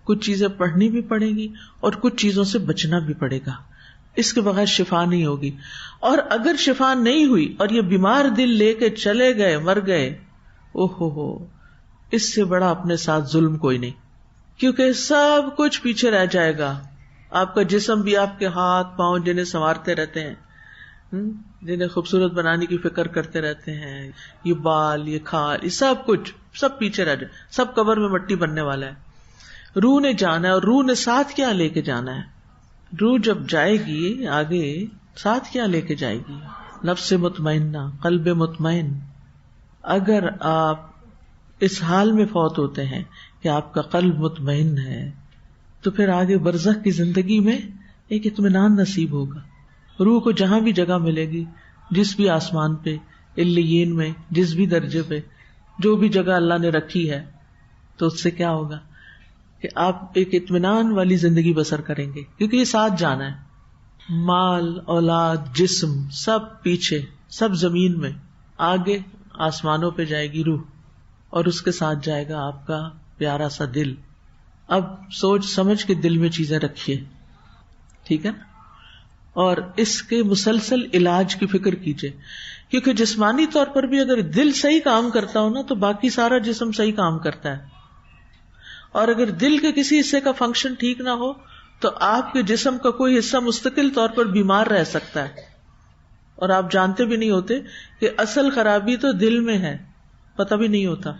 [SPEAKER 1] کچھ چیزیں پڑھنی بھی پڑے گی, اور کچھ چیزوں سے بچنا بھی پڑے گا. اس کے بغیر شفا نہیں ہوگی. اور اگر شفا نہیں ہوئی اور یہ بیمار دل لے کے چلے گئے, مر گئے, اوہو, اس سے بڑا اپنے ساتھ ظلم کوئی نہیں, کیونکہ سب کچھ پیچھے رہ جائے گا. آپ کا جسم بھی, آپ کے ہاتھ پاؤں جنہیں سنوارتے رہتے ہیں, جنہیں خوبصورت بنانے کی فکر کرتے رہتے ہیں, یہ بال, یہ کھال, یہ سب کچھ سب پیچھے رہ جائے, سب قبر میں مٹی بننے والا ہے. روح نے جانا ہے, اور روح نے ساتھ کیا لے کے جانا ہے؟ روح جب جائے گی آگے, ساتھ کیا لے کے جائے گی؟ نفس مطمئنہ, قلب مطمئن. اگر آپ اس حال میں فوت ہوتے ہیں کہ آپ کا قلب مطمئن ہے, تو پھر آگے برزخ کی زندگی میں ایک اطمینان نصیب ہوگا. روح کو جہاں بھی جگہ ملے گی, جس بھی آسمان پہ, علیین میں, جس بھی درجے پہ, جو بھی جگہ اللہ نے رکھی ہے, تو اس سے کیا ہوگا کہ آپ ایک اطمینان والی زندگی بسر کریں گے, کیونکہ یہ ساتھ جانا ہے. مال, اولاد, جسم سب پیچھے, سب زمین میں, آگے آسمانوں پہ جائے گی روح, اور اس کے ساتھ جائے گا آپ کا پیارا سا دل. اب سوچ سمجھ کے دل میں چیزیں رکھیے, ٹھیک ہے نا, اور اس کے مسلسل علاج کی فکر کیجیے, کیونکہ جسمانی طور پر بھی اگر دل صحیح کام کرتا ہو نا, تو باقی سارا جسم صحیح کام کرتا ہے. اور اگر دل کے کسی حصے کا فنکشن ٹھیک نہ ہو, تو آپ کے جسم کا کوئی حصہ مستقل طور پر بیمار رہ سکتا ہے, اور آپ جانتے بھی نہیں ہوتے کہ اصل خرابی تو دل میں ہے, پتہ بھی نہیں ہوتا,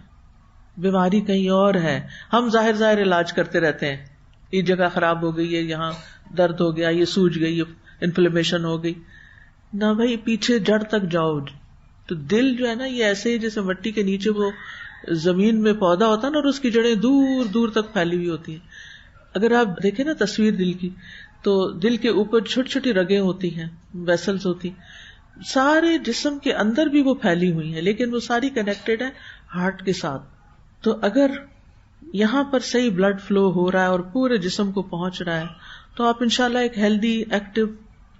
[SPEAKER 1] بیماری کہیں اور ہے. ہم ظاہر علاج کرتے رہتے ہیں, یہ جگہ خراب ہو گئی ہے, یہاں درد ہو گیا, یہ سوج گئی, یہ انفلیمیشن ہو گئی. نہ بھائی, پیچھے جڑ تک جاؤ. تو دل جو ہے نا, یہ ایسے ہی جیسے مٹی کے نیچے وہ زمین میں پودا ہوتا ہے نا, اور اس کی جڑیں دور دور تک پھیلی ہوئی ہوتی ہیں. اگر آپ دیکھیں نا تصویر دل کی, تو دل کے اوپر چھوٹی چھوٹی رگیں ہوتی ہیں, ویسلز ہوتی, سارے جسم کے اندر بھی وہ پھیلی ہوئی ہیں, لیکن وہ ساری کنیکٹڈ ہے ہارٹ کے ساتھ. تو اگر یہاں پر صحیح بلڈ فلو ہو رہا ہے اور پورے جسم کو پہنچ رہا ہے, تو آپ انشاءاللہ ایک ہیلدی, ایکٹیو,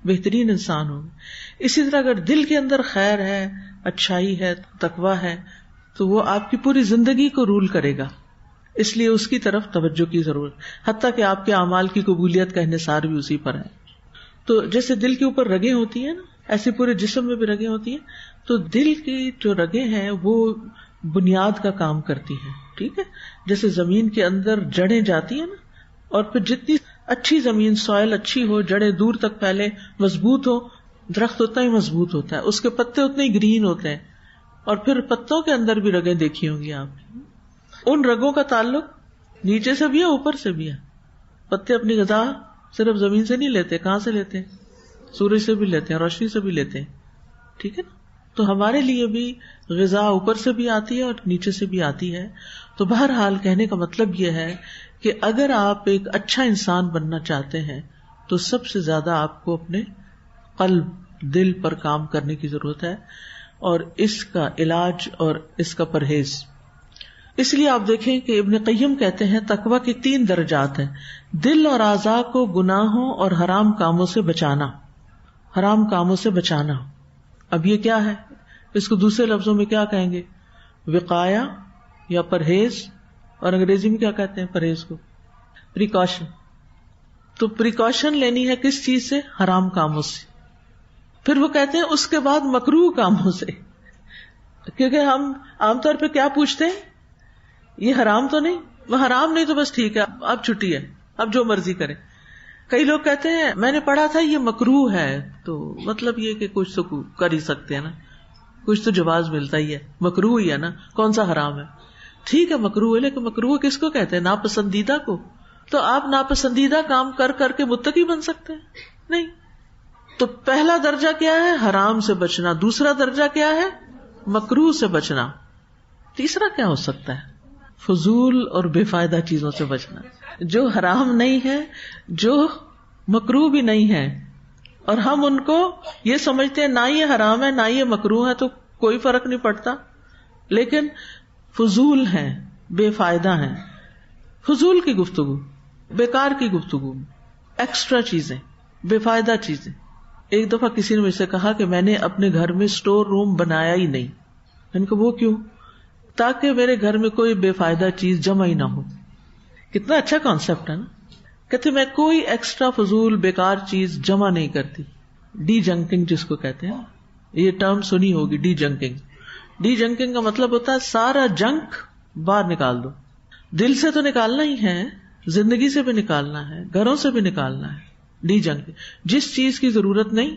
[SPEAKER 1] بہترین انسان ہوں. اسی طرح اگر دل کے اندر خیر ہے, اچھائی ہے, تقویٰ ہے, تو وہ آپ کی پوری زندگی کو رول کرے گا. اس لیے اس کی طرف توجہ کی ضرورت, حتیٰ کہ آپ کے اعمال کی قبولیت کا انحصار بھی اسی پر ہے. تو جیسے دل کے اوپر رگیں ہوتی ہیں نا, ایسے پورے جسم میں بھی رگیں ہوتی ہیں. تو دل کی جو رگیں ہیں وہ بنیاد کا کام کرتی ہیں, ٹھیک ہے. جیسے زمین کے اندر جڑیں جاتی ہیں نا, اور پھر جتنی اچھی زمین, سوائل اچھی ہو, جڑیں دور تک پھیلے, مضبوط ہو, درخت اتنا ہی مضبوط ہوتا ہے, اس کے پتے اتنے ہی گرین ہوتے ہیں. اور پھر پتوں کے اندر بھی رگیں دیکھی ہوں گی آپ. ان رگوں کا تعلق نیچے سے بھی ہے, اوپر سے بھی ہے. پتے اپنی غذا صرف زمین سے نہیں لیتے, کہاں سے لیتے ہیں؟ سورج سے بھی لیتے ہیں, روشنی سے بھی لیتے ہیں, ٹھیک ہے نا. تو ہمارے لیے بھی غذا اوپر سے بھی آتی ہے اور نیچے سے بھی آتی ہے. تو بہرحال کہنے کا مطلب یہ ہے کہ اگر آپ ایک اچھا انسان بننا چاہتے ہیں, تو سب سے زیادہ آپ کو اپنے قلب, دل پر کام کرنے کی ضرورت ہے, اور اس کا علاج اور اس کا پرہیز. اس لیے آپ دیکھیں کہ ابن قیم کہتے ہیں تقویٰ کی 3 درجات ہیں. دل اور اعضاء کو گناہوں اور حرام کاموں سے بچانا, حرام کاموں سے بچانا. اب یہ کیا ہے, اس کو دوسرے لفظوں میں کیا کہیں گے؟ وقایا یا پرہیز, اور انگریزی میں کیا کہتے ہیں پرہیز کو؟ پریکاشن. تو پریکاشن لینی ہے کس چیز سے؟ حرام کاموں سے. پھر وہ کہتے ہیں اس کے بعد مکروہ کاموں سے, کیونکہ ہم عام طور پہ کیا پوچھتے ہیں, یہ حرام تو نہیں؟ وہ حرام نہیں تو بس ٹھیک ہے, اب چھٹی ہے, اب جو مرضی کریں. کئی لوگ کہتے ہیں میں نے پڑھا تھا یہ مکروہ ہے, تو مطلب یہ کہ کچھ تو کر ہی سکتے ہیں نا, کچھ تو جواز ملتا ہی ہے, مکروہ ہی ہے نا, کون سا حرام ہے؟ ٹھیک ہے مکروہ ہے, لیکن مکروہ کس کو کہتے ہیں؟ ناپسندیدہ کو. تو آپ ناپسندیدہ کام کر کر کے متقی بن سکتے ہیں؟ نہیں. تو پہلا درجہ کیا ہے؟ حرام سے بچنا. دوسرا درجہ کیا ہے؟ مکروہ سے بچنا. تیسرا کیا ہو سکتا ہے؟ فضول اور بے فائدہ چیزوں سے بچنا، جو حرام نہیں ہے، جو مکروہ بھی نہیں ہے، اور ہم ان کو یہ سمجھتے ہیں نہ یہ حرام ہے نہ یہ مکروہ ہے تو کوئی فرق نہیں پڑتا، لیکن فضول ہیں، بے فائدہ ہیں. فضول کی گفتگو، بیکار کی گفتگو، ایکسٹرا چیزیں، بے فائدہ چیزیں. ایک دفعہ کسی نے مجھ سے کہا کہ میں نے اپنے گھر میں اسٹور روم بنایا ہی نہیں. میں نے کہا وہ کیوں؟ تاکہ میرے گھر میں کوئی بے فائدہ چیز جمع ہی نہ ہو. کتنا اچھا کانسیپٹ ہے نا. کہتے میں کوئی ایکسٹرا فضول بیکار چیز جمع نہیں کرتی. ڈی جنکنگ جس کو کہتے ہیں، یہ ٹرم سنی ہوگی، ڈی جنکنگ. ڈی جنکنگ کا مطلب ہوتا ہے سارا جنک باہر نکال دو. دل سے تو نکالنا ہی ہے، زندگی سے بھی نکالنا ہے، گھروں سے بھی نکالنا ہے. ڈی جنکنگ، جس چیز کی ضرورت نہیں،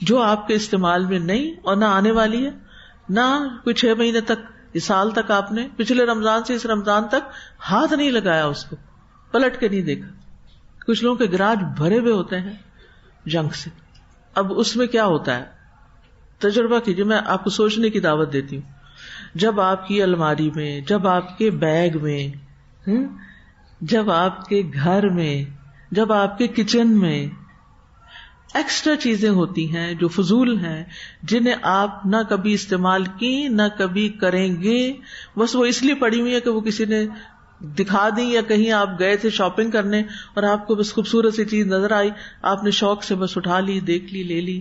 [SPEAKER 1] جو آپ کے استعمال میں نہیں اور نہ آنے والی ہے، نہ کوئی 6 مہینے تک، اس سال تک آپ نے پچھلے رمضان سے اس رمضان تک ہاتھ نہیں لگایا، اس کو پلٹ کے نہیں دیکھا. کچھ لوگوں کے گراج بھرے ہوئے ہوتے ہیں جنک سے. اب اس میں کیا ہوتا ہے، تجربہ کیجیے. میں آپ کو سوچنے کی دعوت دیتی ہوں. جب آپ کی الماری میں، جب آپ کے بیگ میں، جب آپ کے گھر میں، جب آپ کے کچن میں ایکسٹرا چیزیں ہوتی ہیں جو فضول ہیں، جنہیں آپ نہ کبھی استعمال کی نہ کبھی کریں گے، بس وہ اس لیے پڑی ہوئی ہے کہ وہ کسی نے دکھا دی، یا کہیں آپ گئے تھے شاپنگ کرنے اور آپ کو بس خوبصورت سی چیز نظر آئی، آپ نے شوق سے بس اٹھا لی، دیکھ لی، لے لی،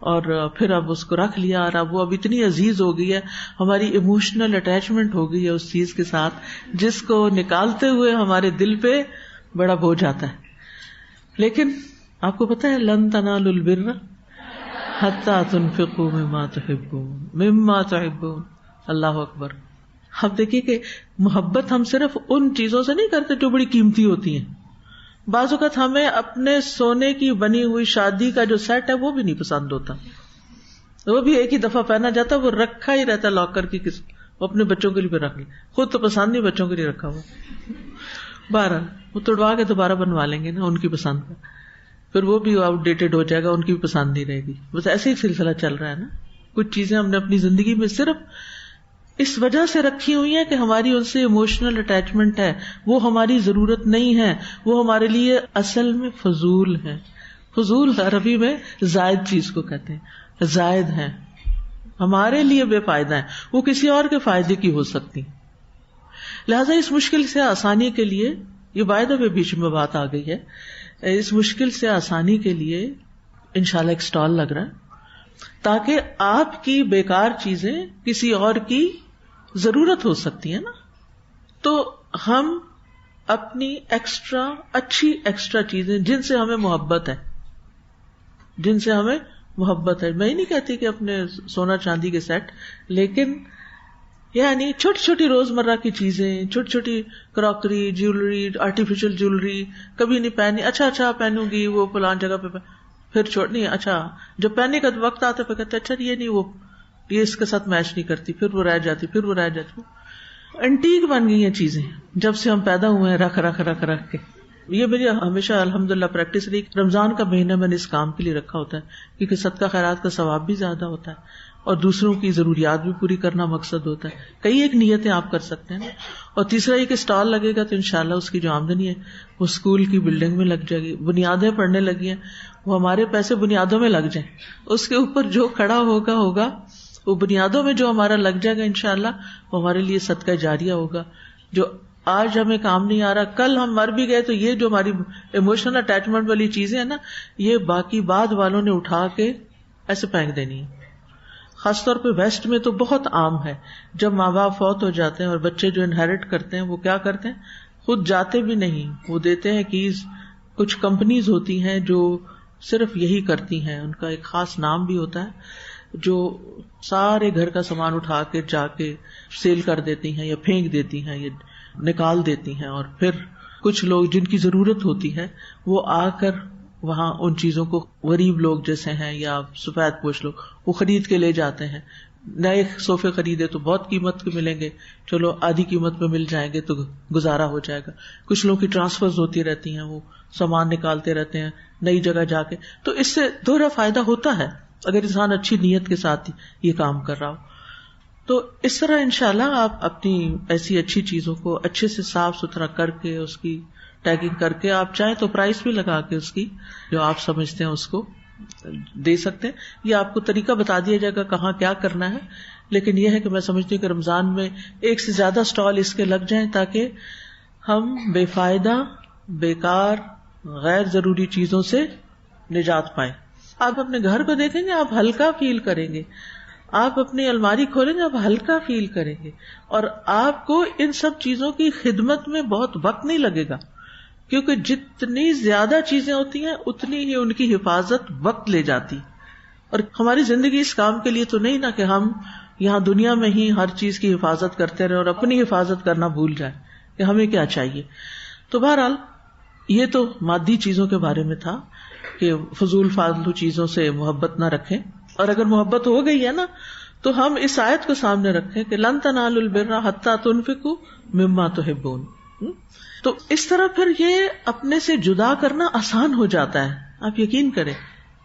[SPEAKER 1] اور پھر اب اس کو رکھ لیا، اور اب وہ اب اتنی عزیز ہو گئی ہے، ہماری ایموشنل اٹیچمنٹ ہو گئی ہے اس چیز کے ساتھ، جس کو نکالتے ہوئے ہمارے دل پہ بڑا بوجھ آتا ہے. لیکن آپ کو پتا ہے لن تنالوا البر حتی تنفقوا مما تحبون. اللہ اکبر. اب دیکھیے کہ محبت ہم صرف ان چیزوں سے نہیں کرتے جو بڑی قیمتی ہوتی ہیں. بعض اوقات ہمیں اپنے سونے کی بنی ہوئی شادی کا جو سیٹ ہے وہ بھی نہیں پسند ہوتا، وہ بھی ایک ہی دفعہ پہنا جاتا ہے، وہ رکھا ہی رہتا ہے لاکر کی، وہ اپنے بچوں کے لیے بھی رکھ لے، خود تو پسند نہیں، بچوں کے لیے رکھا ہوا. بہرحال وہ توڑوا کے دوبارہ بنوا لیں گے نا ان کی پسند کا، پھر وہ بھی آؤٹ ڈیٹڈ ہو جائے گا، ان کی بھی پسند نہیں رہے گی. بس ایسے ہی سلسلہ چل رہا ہے نا. کچھ چیزیں ہم نے اپنی زندگی میں صرف اس وجہ سے رکھی ہوئی ہیں کہ ہماری ان سے ایموشنل اٹیچمنٹ ہے، وہ ہماری ضرورت نہیں ہے، وہ ہمارے لیے اصل میں فضول ہے. فضول عربی میں زائد چیز کو کہتے ہیں، زائد ہیں، ہمارے لیے بے فائدہ ہیں، وہ کسی اور کے فائدے کی ہو سکتی. لہذا اس مشکل سے آسانی کے لیے، یہ باعث میں بیچ میں بات آ گئی ہے، اس مشکل سے آسانی کے لیے انشاءاللہ ایک سٹال لگ رہا ہے تاکہ آپ کی بیکار چیزیں کسی اور کی ضرورت ہو سکتی ہے نا. تو ہم اپنی ایکسٹرا اچھی ایکسٹرا چیزیں جن سے ہمیں محبت ہے، جن سے ہمیں محبت ہے، میں ہی نہیں کہتی کہ اپنے سونا چاندی کے سیٹ، لیکن یعنی چھوٹی چھوٹی روزمرہ کی چیزیں، چھوٹی چھوٹی کراکری، جیولری، آرٹیفیشل جیولری کبھی نہیں پہنی، اچھا پہنوں گی وہ فلان جگہ پہ، پھر چھوڑنی، اچھا جب پہننے کا وقت آتا ہے پھر کہتے اچھا یہ نہیں، وہ یہ اس کے ساتھ میچ نہیں کرتی، پھر وہ رہ جاتی. انٹیک بن گئی ہیں چیزیں جب سے ہم پیدا ہوئے ہیں، رکھ کے. یہ میری ہمیشہ الحمدللہ پریکٹس رہی. رمضان کا مہینہ میں نے اس کام کے لیے رکھا ہوتا ہے کیونکہ صدقہ خیرات کا ثواب بھی زیادہ ہوتا ہے اور دوسروں کی ضروریات بھی پوری کرنا مقصد ہوتا ہے. کئی ایک نیتیں آپ کر سکتے ہیں. اور تیسرا یہ کہ اسٹال لگے گا تو انشاءاللہ اس کی جو آمدنی ہے وہ اسکول کی بلڈنگ میں لگ جائے گی. بنیادیں پڑنے لگی ہیں، وہ ہمارے پیسے بنیادوں میں لگ جائیں، اس کے اوپر جو کھڑا ہوگا وہ بنیادوں میں جو ہمارا لگ جائے گا انشاءاللہ وہ ہمارے لیے صدقہ جاریہ ہوگا. جو آج ہمیں کام نہیں آ رہا، کل ہم مر بھی گئے تو یہ جو ہماری ایموشنل اٹیچمنٹ والی چیزیں ہیں نا، یہ باقی بعد والوں نے اٹھا کے ایسے پھینک دینی ہے. خاص طور پہ ویسٹ میں تو بہت عام ہے، جب ماں باپ فوت ہو جاتے ہیں اور بچے جو انہیرٹ کرتے ہیں وہ کیا کرتے ہیں، خود جاتے بھی نہیں، وہ دیتے ہیں کیز. کچھ کمپنیز ہوتی ہیں جو صرف یہی کرتی ہیں، ان کا ایک خاص نام بھی ہوتا ہے، جو سارے گھر کا سامان اٹھا کے جا کے سیل کر دیتی ہیں یا پھینک دیتی ہیں یا نکال دیتی ہیں. اور پھر کچھ لوگ جن کی ضرورت ہوتی ہے وہ آ کر وہاں ان چیزوں کو، غریب لوگ جیسے ہیں یا سفید پوش لوگ، وہ خرید کے لے جاتے ہیں. نئے صوفے خریدے تو بہت قیمت کے ملیں گے، چلو آدھی قیمت پہ مل جائیں گے تو گزارا ہو جائے گا. کچھ لوگوں کی ٹرانسفرز ہوتی رہتی ہیں، وہ سامان نکالتے رہتے ہیں نئی جگہ جا کے. تو اس سے دوہرا فائدہ ہوتا ہے اگر انسان اچھی نیت کے ساتھ یہ کام کر رہا ہو. تو اس طرح انشاءاللہ آپ اپنی ایسی اچھی چیزوں کو اچھے سے صاف ستھرا کر کے اس کی ٹیگنگ کر کے، آپ چاہیں تو پرائس بھی لگا کے اس کی جو آپ سمجھتے ہیں اس کو دے سکتے ہیں. یہ آپ کو طریقہ بتا دیا جائے گا کہاں کیا کرنا ہے. لیکن یہ ہے کہ میں سمجھتی ہوں کہ رمضان میں ایک سے زیادہ اسٹال اس کے لگ جائیں تاکہ ہم بے فائدہ، بیکار، غیر ضروری چیزوں سے نجات پائیں. آپ اپنے گھر کو دیکھیں گے، آپ ہلکا فیل کریں گے. آپ اپنی الماری کھولیں گے، آپ ہلکا فیل کریں گے. اور آپ کو ان سب چیزوں کی خدمت میں بہت وقت نہیں لگے گا، کیونکہ جتنی زیادہ چیزیں ہوتی ہیں اتنی ہی ان کی حفاظت وقت لے جاتی. اور ہماری زندگی اس کام کے لیے تو نہیں نا کہ ہم یہاں دنیا میں ہی ہر چیز کی حفاظت کرتے رہے اور اپنی حفاظت کرنا بھول جائیں کہ ہمیں کیا چاہیے. تو بہرحال یہ تو مادی چیزوں کے بارے میں تھا کہ فضول فالتو چیزوں سے محبت نہ رکھیں. اور اگر محبت ہو گئی ہے نا تو ہم اس آیت کو سامنے رکھیں کہ لن تنالوا البر حتی تنفقوا مما تحبون. تو اس طرح پھر یہ اپنے سے جدا کرنا آسان ہو جاتا ہے. آپ یقین کریں،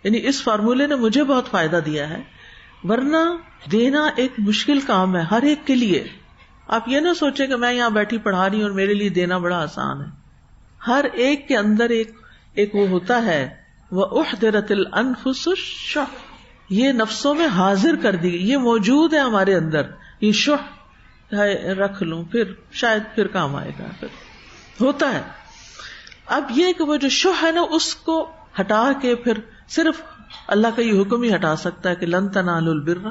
[SPEAKER 1] یعنی اس فارمولے نے مجھے بہت فائدہ دیا ہے. ورنہ دینا ایک مشکل کام ہے ہر ایک کے لیے. آپ یہ نہ سوچیں کہ میں یہاں بیٹھی پڑھا رہی ہوں اور میرے لیے دینا بڑا آسان ہے. ہر ایک کے اندر ایک وہ ہوتا ہے وَأُحْضِرَتِ الْأَنفُسُ الشُّحَّ، یہ نفسوں میں حاضر کر دی گئی، یہ موجود ہے ہمارے اندر. یہ شح رکھ لوں پھر شاید پھر کام آئے گا، پھر ہوتا ہے. اب یہ کہ وہ جو شح ہے نا اس کو ہٹا کے پھر صرف اللہ کا یہ حکم ہی ہٹا سکتا ہے کہ لن تنالوا البر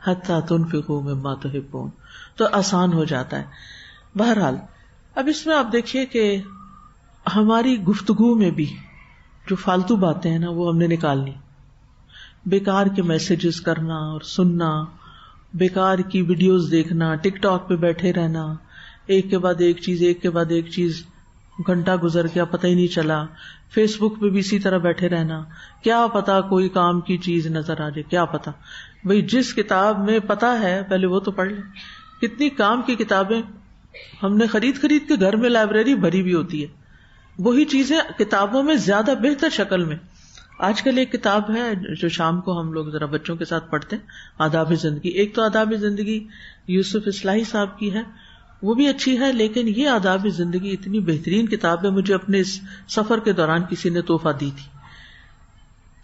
[SPEAKER 1] حتی تنفقوا مما تحبون، تو آسان ہو جاتا ہے. بہرحال اب اس میں آپ دیکھیے کہ ہماری گفتگو میں بھی جو فالتو باتیں ہیں نا وہ ہم نے نکالنی. بیکار کے میسجز کرنا اور سننا، بیکار کی ویڈیوز دیکھنا، ٹک ٹاک پہ بیٹھے رہنا، ایک کے بعد ایک چیز گھنٹہ گزر گیا پتہ ہی نہیں چلا. فیس بک پہ بھی اسی طرح بیٹھے رہنا، کیا پتا کوئی کام کی چیز نظر آ جائے، کیا پتا. بھئی جس کتاب میں پتا ہے پہلے وہ تو پڑھ لیں. کتنی کام کی کتابیں ہم نے خرید کے گھر میں لائبریری بھری بھی ہوتی ہے، وہی چیزیں کتابوں میں زیادہ بہتر شکل میں. آج کل ایک کتاب ہے جو شام کو ہم لوگ ذرا بچوں کے ساتھ پڑھتے ہیں، آداب زندگی. ایک تو آداب زندگی یوسف اصلاحی صاحب کی ہے، وہ بھی اچھی ہے، لیکن یہ آداب زندگی اتنی بہترین کتاب ہے، مجھے اپنے اس سفر کے دوران کسی نے تحفہ دی تھی.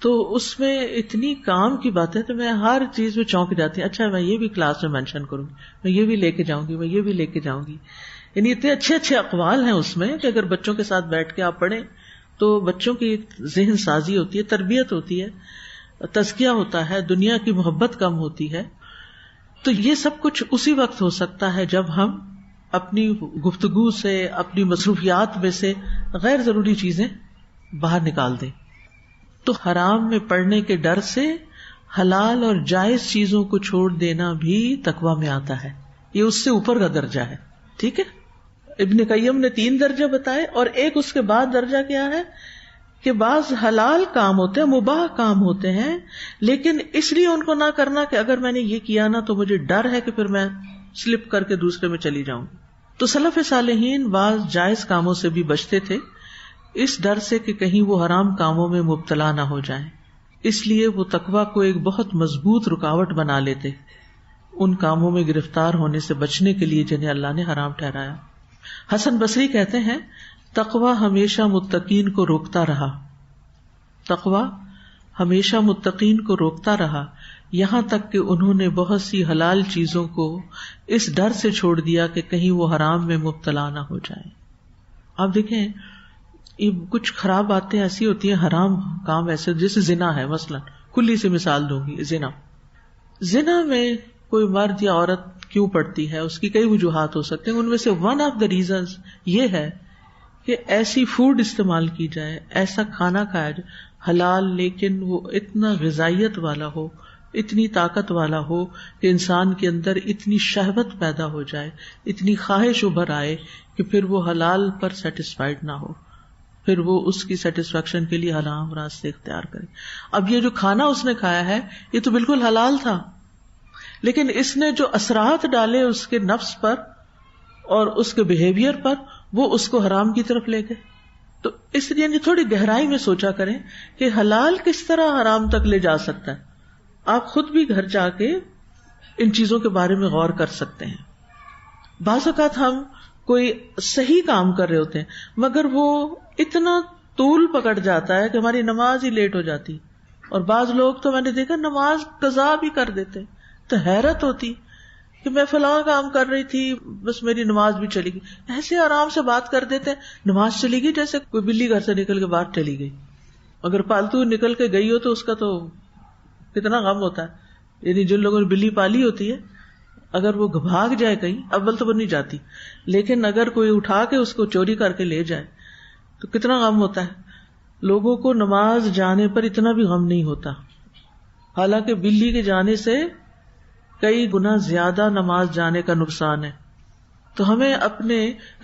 [SPEAKER 1] تو اس میں اتنی کام کی باتیں تو میں ہر چیز میں چونک جاتی ہوں. اچھا میں یہ بھی کلاس میں مینشن کروں گی، میں یہ بھی لے کے جاؤں گی، میں یہ بھی لے کے جاؤں گی. یعنی اتنے اچھے اقوال ہیں اس میں کہ اگر بچوں کے ساتھ بیٹھ کے آپ پڑھیں تو بچوں کی ذہن سازی ہوتی ہے، تربیت ہوتی ہے، تزکیہ ہوتا ہے، دنیا کی محبت کم ہوتی ہے. تو یہ سب کچھ اسی وقت ہو سکتا ہے جب ہم اپنی گفتگو سے، اپنی مصروفیات میں سے غیر ضروری چیزیں باہر نکال دیں. تو حرام میں پڑنے کے ڈر سے حلال اور جائز چیزوں کو چھوڑ دینا بھی تقویٰ میں آتا ہے. یہ اس سے اوپر کا درجہ ہے. ٹھیک ہے، ابن قیم نے 3 درجے بتائے، اور ایک اس کے بعد درجہ کیا ہے کہ بعض حلال کام ہوتے ہیں، مباح کام ہوتے ہیں، لیکن اس لیے ان کو نہ کرنا کہ اگر میں نے یہ کیا نا تو مجھے ڈر ہے کہ پھر میں سلپ کر کے دوسرے میں چلی جاؤں. تو سلف صالحین بعض جائز کاموں سے بھی بچتے تھے اس ڈر سے کہ کہیں وہ حرام کاموں میں مبتلا نہ ہو جائیں. اس لیے وہ تقویٰ کو ایک بہت مضبوط رکاوٹ بنا لیتے ان کاموں میں گرفتار ہونے سے بچنے کے لیے جنہیں اللہ نے حرام ٹھہرایا. حسن بصری کہتے ہیں تقویٰ ہمیشہ متقین کو روکتا رہا، تقویٰ ہمیشہ متقین کو روکتا رہا، یہاں تک کہ انہوں نے بہت سی حلال چیزوں کو اس ڈر سے چھوڑ دیا کہ کہیں وہ حرام میں مبتلا نہ ہو جائیں. آپ دیکھیں یہ کچھ خراب باتیں ایسی ہوتی ہیں، حرام کام ایسے جیسے زنا ہے. مثلا کلی سے مثال دوں گی، زنا میں کوئی مرد یا عورت کیوں پڑتی ہے، اس کی کئی وجوہات ہو سکتے ہیں. ان میں سے ون آف دا ریزنز یہ ہے کہ ایسی فوڈ استعمال کی جائے، ایسا کھانا کھایا جائے حلال، لیکن وہ اتنا غذائیت والا ہو، اتنی طاقت والا ہو کہ انسان کے اندر اتنی شہوت پیدا ہو جائے، اتنی خواہش ابھر آئے کہ پھر وہ حلال پر سیٹسفائیڈ نہ ہو، پھر وہ اس کی سیٹسفیکشن کے لیے حرام راستے اختیار کرے. اب یہ جو کھانا اس نے کھایا ہے یہ تو بالکل حلال تھا، لیکن اس نے جو اثرات ڈالے اس کے نفس پر اور اس کے بیہیویئر پر، وہ اس کو حرام کی طرف لے گئے. تو اس لیے تھوڑی گہرائی میں سوچا کریں کہ حلال کس طرح حرام تک لے جا سکتا ہے. آپ خود بھی گھر جا کے ان چیزوں کے بارے میں غور کر سکتے ہیں. بعض اوقات ہم کوئی صحیح کام کر رہے ہوتے ہیں مگر وہ اتنا طول پکڑ جاتا ہے کہ ہماری نماز ہی لیٹ ہو جاتی. اور بعض لوگ تو میں نے دیکھا نماز قضا بھی کر دیتے. تو حیرت ہوتی کہ میں فلاں کام کر رہی تھی بس میری نماز بھی چلی گئی. ایسے آرام سے بات کر دیتے ہیں نماز چلی گئی جیسے کوئی بلی گھر سے نکل کے باہر چلی گئی. اگر پالتو نکل کے گئی ہو تو اس کا تو کتنا غم ہوتا ہے. یعنی جن لوگوں نے بلی پالی ہوتی ہے اگر وہ بھاگ جائے کہیں، اول تو وہ نہیں جاتی، لیکن اگر کوئی اٹھا کے اس کو چوری کر کے لے جائے تو کتنا غم ہوتا ہے. لوگوں کو نماز جانے پر اتنا بھی غم نہیں ہوتا، حالانکہ بلی کے جانے سے کئی گنا زیادہ نماز جانے کا نقصان ہے. تو ہمیں اپنے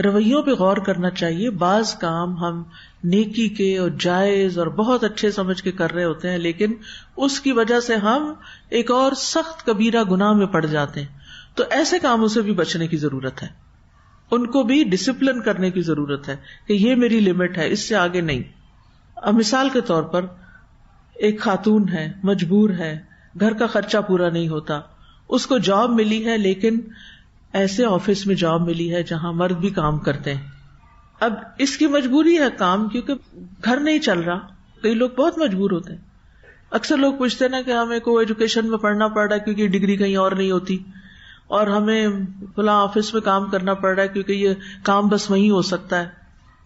[SPEAKER 1] رویوں پہ غور کرنا چاہیے. بعض کام ہم نیکی کے اور جائز اور بہت اچھے سمجھ کے کر رہے ہوتے ہیں، لیکن اس کی وجہ سے ہم ایک اور سخت کبیرہ گناہ میں پڑ جاتے ہیں. تو ایسے کاموں سے بھی بچنے کی ضرورت ہے، ان کو بھی ڈسپلن کرنے کی ضرورت ہے کہ یہ میری لمٹ ہے، اس سے آگے نہیں. اب مثال کے طور پر ایک خاتون ہے، مجبور ہے، گھر کا خرچہ پورا نہیں ہوتا، اس کو جاب ملی ہے لیکن ایسے آفس میں جاب ملی ہے جہاں مرد بھی کام کرتے ہیں. اب اس کی مجبوری ہے کام، کیونکہ گھر نہیں چل رہا. کئی لوگ بہت مجبور ہوتے ہیں. اکثر لوگ پوچھتے ہیں نا کہ ہمیں کو ایجوکیشن میں پڑھنا پڑ رہا ہے کیونکہ ڈگری کہیں اور نہیں ہوتی، اور ہمیں فلاں آفس میں کام کرنا پڑ رہا ہے کیونکہ یہ کام بس وہیں ہو سکتا ہے،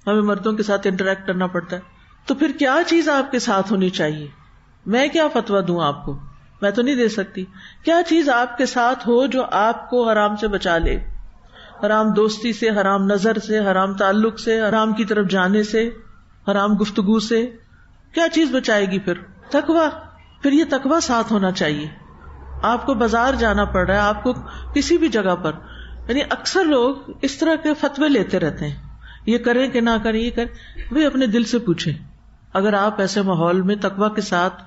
[SPEAKER 1] ہمیں مردوں کے ساتھ انٹریکٹ کرنا پڑتا ہے. تو پھر کیا چیز آپ کے ساتھ ہونی چاہیے؟ میں کیا فتویٰ دوں آپ کو؟ میں تو نہیں دے سکتی. کیا چیز آپ کے ساتھ ہو جو آپ کو حرام سے بچا لے، حرام دوستی سے، حرام نظر سے، حرام تعلق سے، حرام کی طرف جانے سے، حرام گفتگو سے. کیا چیز بچائے گی؟ پھر تقویٰ. پھر یہ تقویٰ ساتھ ہونا چاہیے. آپ کو بازار جانا پڑ رہا ہے، آپ کو کسی بھی جگہ پر، یعنی اکثر لوگ اس طرح کے فتوے لیتے رہتے ہیں، یہ کریں کہ نہ کریں، یہ کریں. وہ اپنے دل سے پوچھیں. اگر آپ ایسے ماحول میں تقویٰ کے ساتھ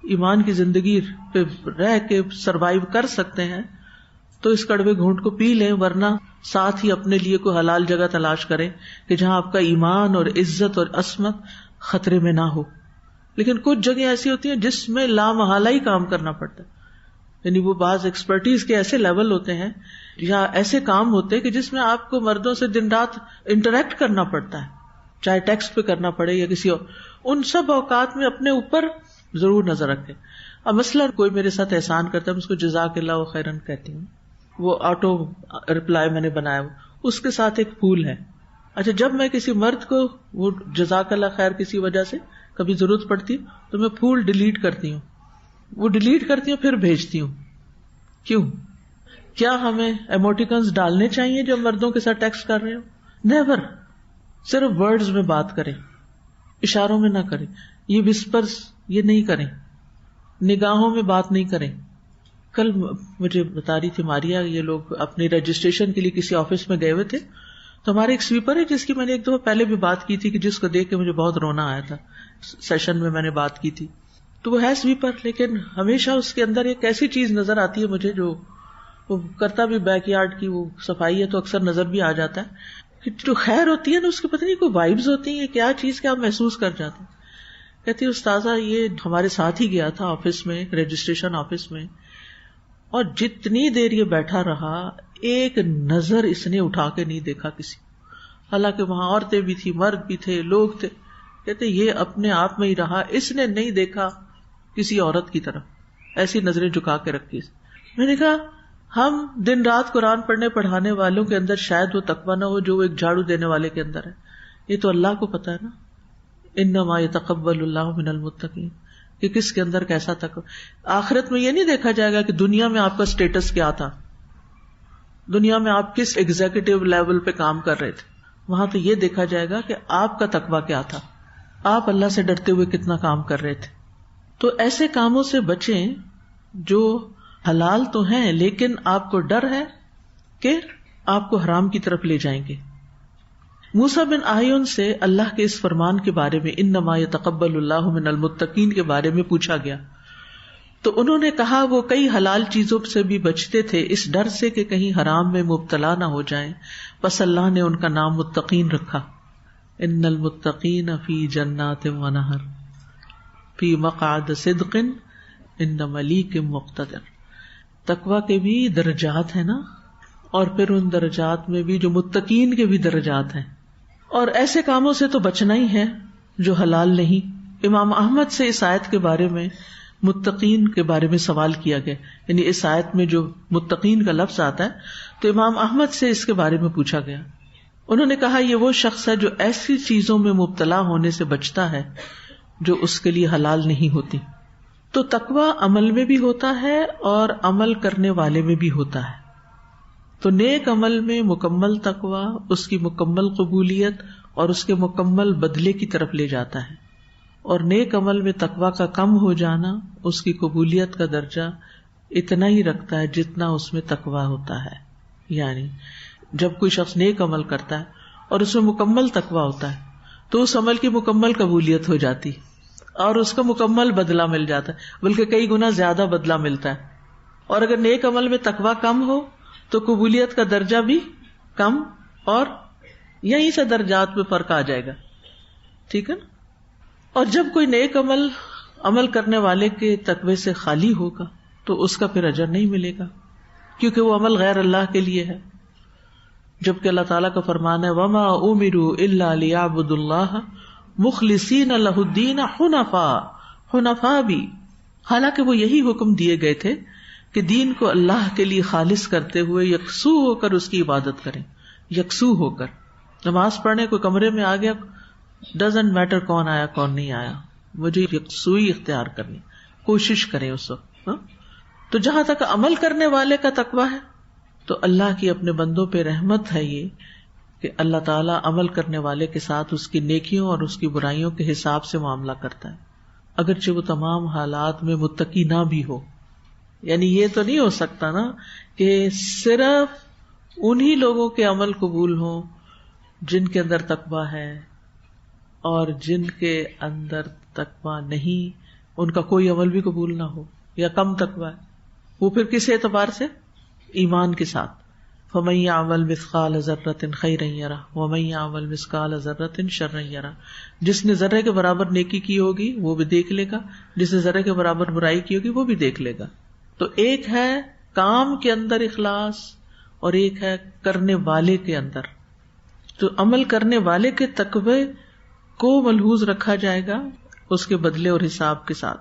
[SPEAKER 1] ایمان کی زندگی پہ رہ کے سروائیو کر سکتے ہیں تو اس کڑوے گھونٹ کو پی لیں، ورنہ ساتھ ہی اپنے لیے کوئی حلال جگہ تلاش کریں کہ جہاں آپ کا ایمان اور عزت اور عصمت خطرے میں نہ ہو. لیکن کچھ جگہ ایسی ہوتی ہیں جس میں لامحالہ ہی کام کرنا پڑتا ہے. یعنی وہ بعض ایکسپرٹیز کے ایسے لیول ہوتے ہیں یا ایسے کام ہوتے ہیں کہ جس میں آپ کو مردوں سے دن رات انٹریکٹ کرنا پڑتا ہے، چاہے ٹیکسٹ پہ کرنا پڑے یا کسی اور. ان سب اوقات میں اپنے اوپر ضرور نظر رکھیں. اب مثلا کوئی میرے ساتھ احسان کرتا ہے، میں اس کو جزاک اللہ خیرن کہتی ہوں. وہ آٹو رپلائی میں نے بنایا، اس کے ساتھ ایک پھول ہے. اچھا، جب میں کسی مرد کو وہ جزاک اللہ خیر کسی وجہ سے کبھی ضرورت پڑتی تو میں پھول ڈیلیٹ کرتی ہوں. وہ ڈیلیٹ کرتی ہوں پھر بھیجتی ہوں. کیوں؟ کیا ہمیں ایموٹیکنز ڈالنے چاہیے جو مردوں کے ساتھ ٹیکسٹ کر رہے ہو؟ نیور. صرف ورڈز میں بات کریں، اشاروں میں نہ کریں. یہ وسپرز یہ نہیں کریں، نگاہوں میں بات نہیں کریں. کل مجھے بتا رہی تھی ماریا، یہ لوگ اپنی رجسٹریشن کے لیے کسی آفس میں گئے ہوئے تھے، تو ہمارے ایک سویپر ہے جس کی میں نے ایک دفعہ پہلے بھی بات کی تھی کہ جس کو دیکھ کے مجھے بہت رونا آیا تھا. سیشن میں نے بات کی تھی. تو وہ ہے سویپر، لیکن ہمیشہ اس کے اندر ایک ایسی چیز نظر آتی ہے مجھے، جو وہ کرتا بھی بیک یارڈ کی وہ صفائی ہے تو اکثر نظر بھی آ جاتا ہے کہ جو خیر ہوتی ہے نا اس کی پتہ نہیں کوئی وائبز ہوتی ہیں، کیا چیز کہ آپ محسوس کر جاتے ہیں. کہتی استاذہ یہ ہمارے ساتھ ہی گیا تھا آفس میں، رجسٹریشن آفس میں، اور جتنی دیر یہ بیٹھا رہا ایک نظر اس نے اٹھا کے نہیں دیکھا کسی. حالانکہ وہاں عورتیں بھی تھی، مرد بھی تھے، لوگ تھے. کہتے یہ اپنے آپ میں ہی رہا، اس نے نہیں دیکھا کسی عورت کی طرف، ایسی نظریں جھکا کے رکھی. میں نے کہا ہم دن رات قرآن پڑھنے پڑھانے والوں کے اندر شاید وہ تقویٰ نہ ہو جو وہ ایک جھاڑو دینے والے کے اندر ہے. یہ تو اللہ کو پتا ہے نا، انما یتقبل اللہ من المتقین، کہ کس کے اندر کیسا تقویٰ. آخرت میں یہ نہیں دیکھا جائے گا کہ دنیا میں آپ کا سٹیٹس کیا تھا، دنیا میں آپ کس ایگزیکٹو لیول پہ کام کر رہے تھے. وہاں تو یہ دیکھا جائے گا کہ آپ کا تقویٰ کیا تھا، آپ اللہ سے ڈرتے ہوئے کتنا کام کر رہے تھے. تو ایسے کاموں سے بچیں جو حلال تو ہیں لیکن آپ کو ڈر ہے کہ آپ کو حرام کی طرف لے جائیں گے. موسیٰ بن اعین سے اللہ کے اس فرمان کے بارے میں انما یتقبل اللہ من المتقین کے بارے میں پوچھا گیا تو انہوں نے کہا وہ کئی حلال چیزوں سے بھی بچتے تھے اس ڈر سے کہ کہیں حرام میں مبتلا نہ ہو جائیں، بس اللہ نے ان کا نام متقین رکھا. ان المتقین فی جنات و نہر فی مقعد صدق عند ملیک مقتدر. تقوی کے بھی درجات ہیں نا، اور پھر ان درجات میں بھی جو متقین کے بھی درجات ہیں، اور ایسے کاموں سے تو بچنا ہی ہے جو حلال نہیں. امام احمد سے اس آیت کے بارے میں متقین کے بارے میں سوال کیا گیا، یعنی اس آیت میں جو متقین کا لفظ آتا ہے تو امام احمد سے اس کے بارے میں پوچھا گیا. انہوں نے کہا یہ وہ شخص ہے جو ایسی چیزوں میں مبتلا ہونے سے بچتا ہے جو اس کے لیے حلال نہیں ہوتی. تو تقوی عمل میں بھی ہوتا ہے اور عمل کرنے والے میں بھی ہوتا ہے. تو نیک عمل میں مکمل تقوی اس کی مکمل قبولیت اور اس کے مکمل بدلے کی طرف لے جاتا ہے، اور نیک عمل میں تقوی کا کم ہو جانا اس کی قبولیت کا درجہ اتنا ہی رکھتا ہے جتنا اس میں تقوی ہوتا ہے. یعنی جب کوئی شخص نیک عمل کرتا ہے اور اس میں مکمل تقوی ہوتا ہے تو اس عمل کی مکمل قبولیت ہو جاتی اور اس کا مکمل بدلہ مل جاتا ہے، بلکہ کئی گنا زیادہ بدلہ ملتا ہے. اور اگر نیک عمل میں تقوی کم ہو تو قبولیت کا درجہ بھی کم، اور یہیں سے درجات میں فرق آ جائے گا. ٹھیک ہے نا. اور جب کوئی نیک عمل کرنے والے کے تقوی سے خالی ہوگا تو اس کا پھر اجر نہیں ملے گا، کیونکہ وہ عمل غیر اللہ کے لیے ہے. جبکہ اللہ تعالیٰ کا فرمان ہے وَمَا أُمِرُوا إِلَّا لِيَعْبُدُوا اللَّهَ مُخْلِصِينَ لَهُ الدِّينَ حُنَفَاءَ بھی، حالانکہ وہ یہی حکم دیے گئے تھے کہ دین کو اللہ کے لیے خالص کرتے ہوئے یکسو ہو کر اس کی عبادت کریں. یکسو ہو کر نماز پڑھنے کوئی کمرے میں آ گیا، ڈزنٹ میٹر کون آیا کون نہیں آیا، مجھے یکسوئی اختیار کرنی، کوشش کریں اس وقت. تو جہاں تک عمل کرنے والے کا تقویٰ ہے تو اللہ کی اپنے بندوں پہ رحمت ہے یہ کہ اللہ تعالیٰ عمل کرنے والے کے ساتھ اس کی نیکیوں اور اس کی برائیوں کے حساب سے معاملہ کرتا ہے، اگرچہ وہ تمام حالات میں متقی نہ بھی ہو. یعنی یہ تو نہیں ہو سکتا نا کہ صرف انہی لوگوں کے عمل قبول ہوں جن کے اندر تقویٰ ہے، اور جن کے اندر تقویٰ نہیں ان کا کوئی عمل بھی قبول نہ ہو یا کم تقویٰ ہے. وہ پھر کس اعتبار سے؟ ایمان کے ساتھ. فَمَن يَعْمَلْ مِثْقَالَ ذَرَّةٍ خَيْرًا يَرَهُ وَمَن يَعْمَلْ مِثْقَالَ ذَرَّةٍ شَرًّا يَرَهُ. جس نے ذرے کے برابر نیکی کی ہوگی وہ بھی دیکھ لے گا، جس نے ذرے کے برابر برائی کی ہوگی وہ بھی دیکھ لے گا. تو ایک ہے کام کے اندر اخلاص اور ایک ہے کرنے والے کے اندر. تو عمل کرنے والے کے تقوی کو ملحوظ رکھا جائے گا اس کے بدلے اور حساب کے ساتھ.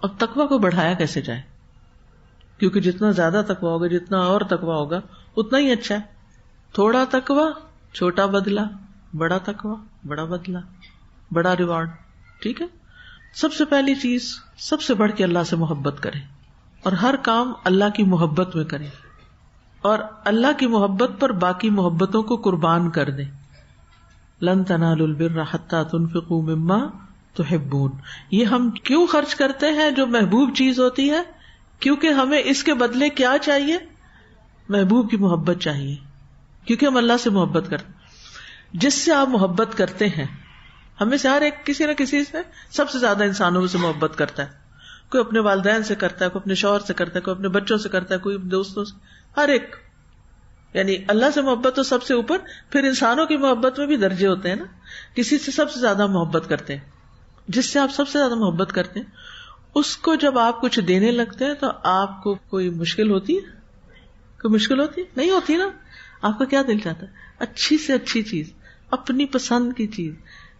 [SPEAKER 1] اب تقوی کو بڑھایا کیسے جائے؟ کیونکہ جتنا زیادہ تقوی ہوگا، جتنا اور تقوی ہوگا اتنا ہی اچھا ہے. تھوڑا تقوی چھوٹا بدلہ، بڑا تقوی بڑا بدلہ، بڑا ریوارڈ. ٹھیک ہے. سب سے پہلی چیز، سب سے بڑھ کے اللہ سے محبت کریں اور ہر کام اللہ کی محبت میں کریں، اور اللہ کی محبت پر باقی محبتوں کو قربان کر دیں. لن تنالوا البر حتى تنفقوا مما تحبون. یہ ہم کیوں خرچ کرتے ہیں جو محبوب چیز ہوتی ہے؟ کیونکہ ہمیں اس کے بدلے کیا چاہیے؟ محبوب کی محبت چاہیے، کیونکہ ہم اللہ سے محبت کرتے ہیں. جس سے آپ محبت کرتے ہیں، ہمیں سے ہر ایک کسی نہ کسی سے، سب سے زیادہ انسانوں سے محبت کرتا ہے. کوئی اپنے والدین سے کرتا ہے، کوئی اپنے شوہر سے کرتا ہے، کوئی اپنے بچوں سے کرتا ہے، کوئی اپنے دوستوں سے، ہر ایک. یعنی اللہ سے محبت تو سب سے اوپر. پھر انسانوں کی محبت میں بھی درجے ہوتے ہیں نا. کسی سے سب سے زیادہ محبت کرتے ہیں، جس سے آپ سب سے زیادہ محبت کرتے ہیں اس کو جب آپ کچھ دینے لگتے ہیں تو آپ کو کوئی مشکل ہوتی ہے؟ کوئی مشکل ہوتی ہے؟ نہیں ہوتی نا. آپ کا کیا دل چاہتا ہے؟ اچھی سے اچھی چیز، اپنی پسند کی چیز،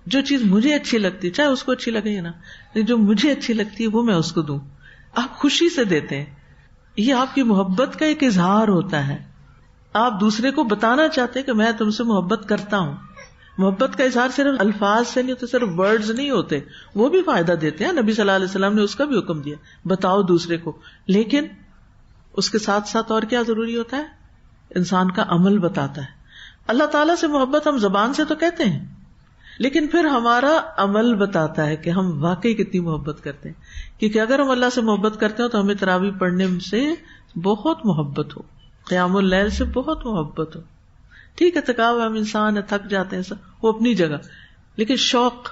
[SPEAKER 1] جو چیز مجھے اچھی لگتی ہے، چاہے اس کو اچھی لگے یا نہ، جو مجھے اچھی لگتی ہے وہ میں اس کو دوں. آپ خوشی سے دیتے ہیں. یہ آپ کی محبت کا ایک اظہار ہوتا ہے. آپ دوسرے کو بتانا چاہتے ہیں کہ میں تم سے محبت کرتا ہوں. محبت کا اظہار صرف الفاظ سے نہیں ہوتا، صرف ورڈز نہیں ہوتے، وہ بھی فائدہ دیتے ہیں. نبی صلی اللہ علیہ وسلم نے اس کا بھی حکم دیا، بتاؤ دوسرے کو. لیکن اس کے ساتھ ساتھ اور کیا ضروری ہوتا ہے؟ انسان کا عمل بتاتا ہے. اللہ تعالیٰ سے محبت ہم زبان سے تو کہتے ہیں، لیکن پھر ہمارا عمل بتاتا ہے کہ ہم واقعی کتنی محبت کرتے ہیں. کیونکہ اگر ہم اللہ سے محبت کرتے ہو تو ہمیں تراویح پڑھنے سے بہت محبت ہو، قیام اللیل سے بہت محبت ہو. ٹھیک ہے، تھکاو ہم انسان ہے، تھک جاتے ہیں، وہ اپنی جگہ. لیکن شوق،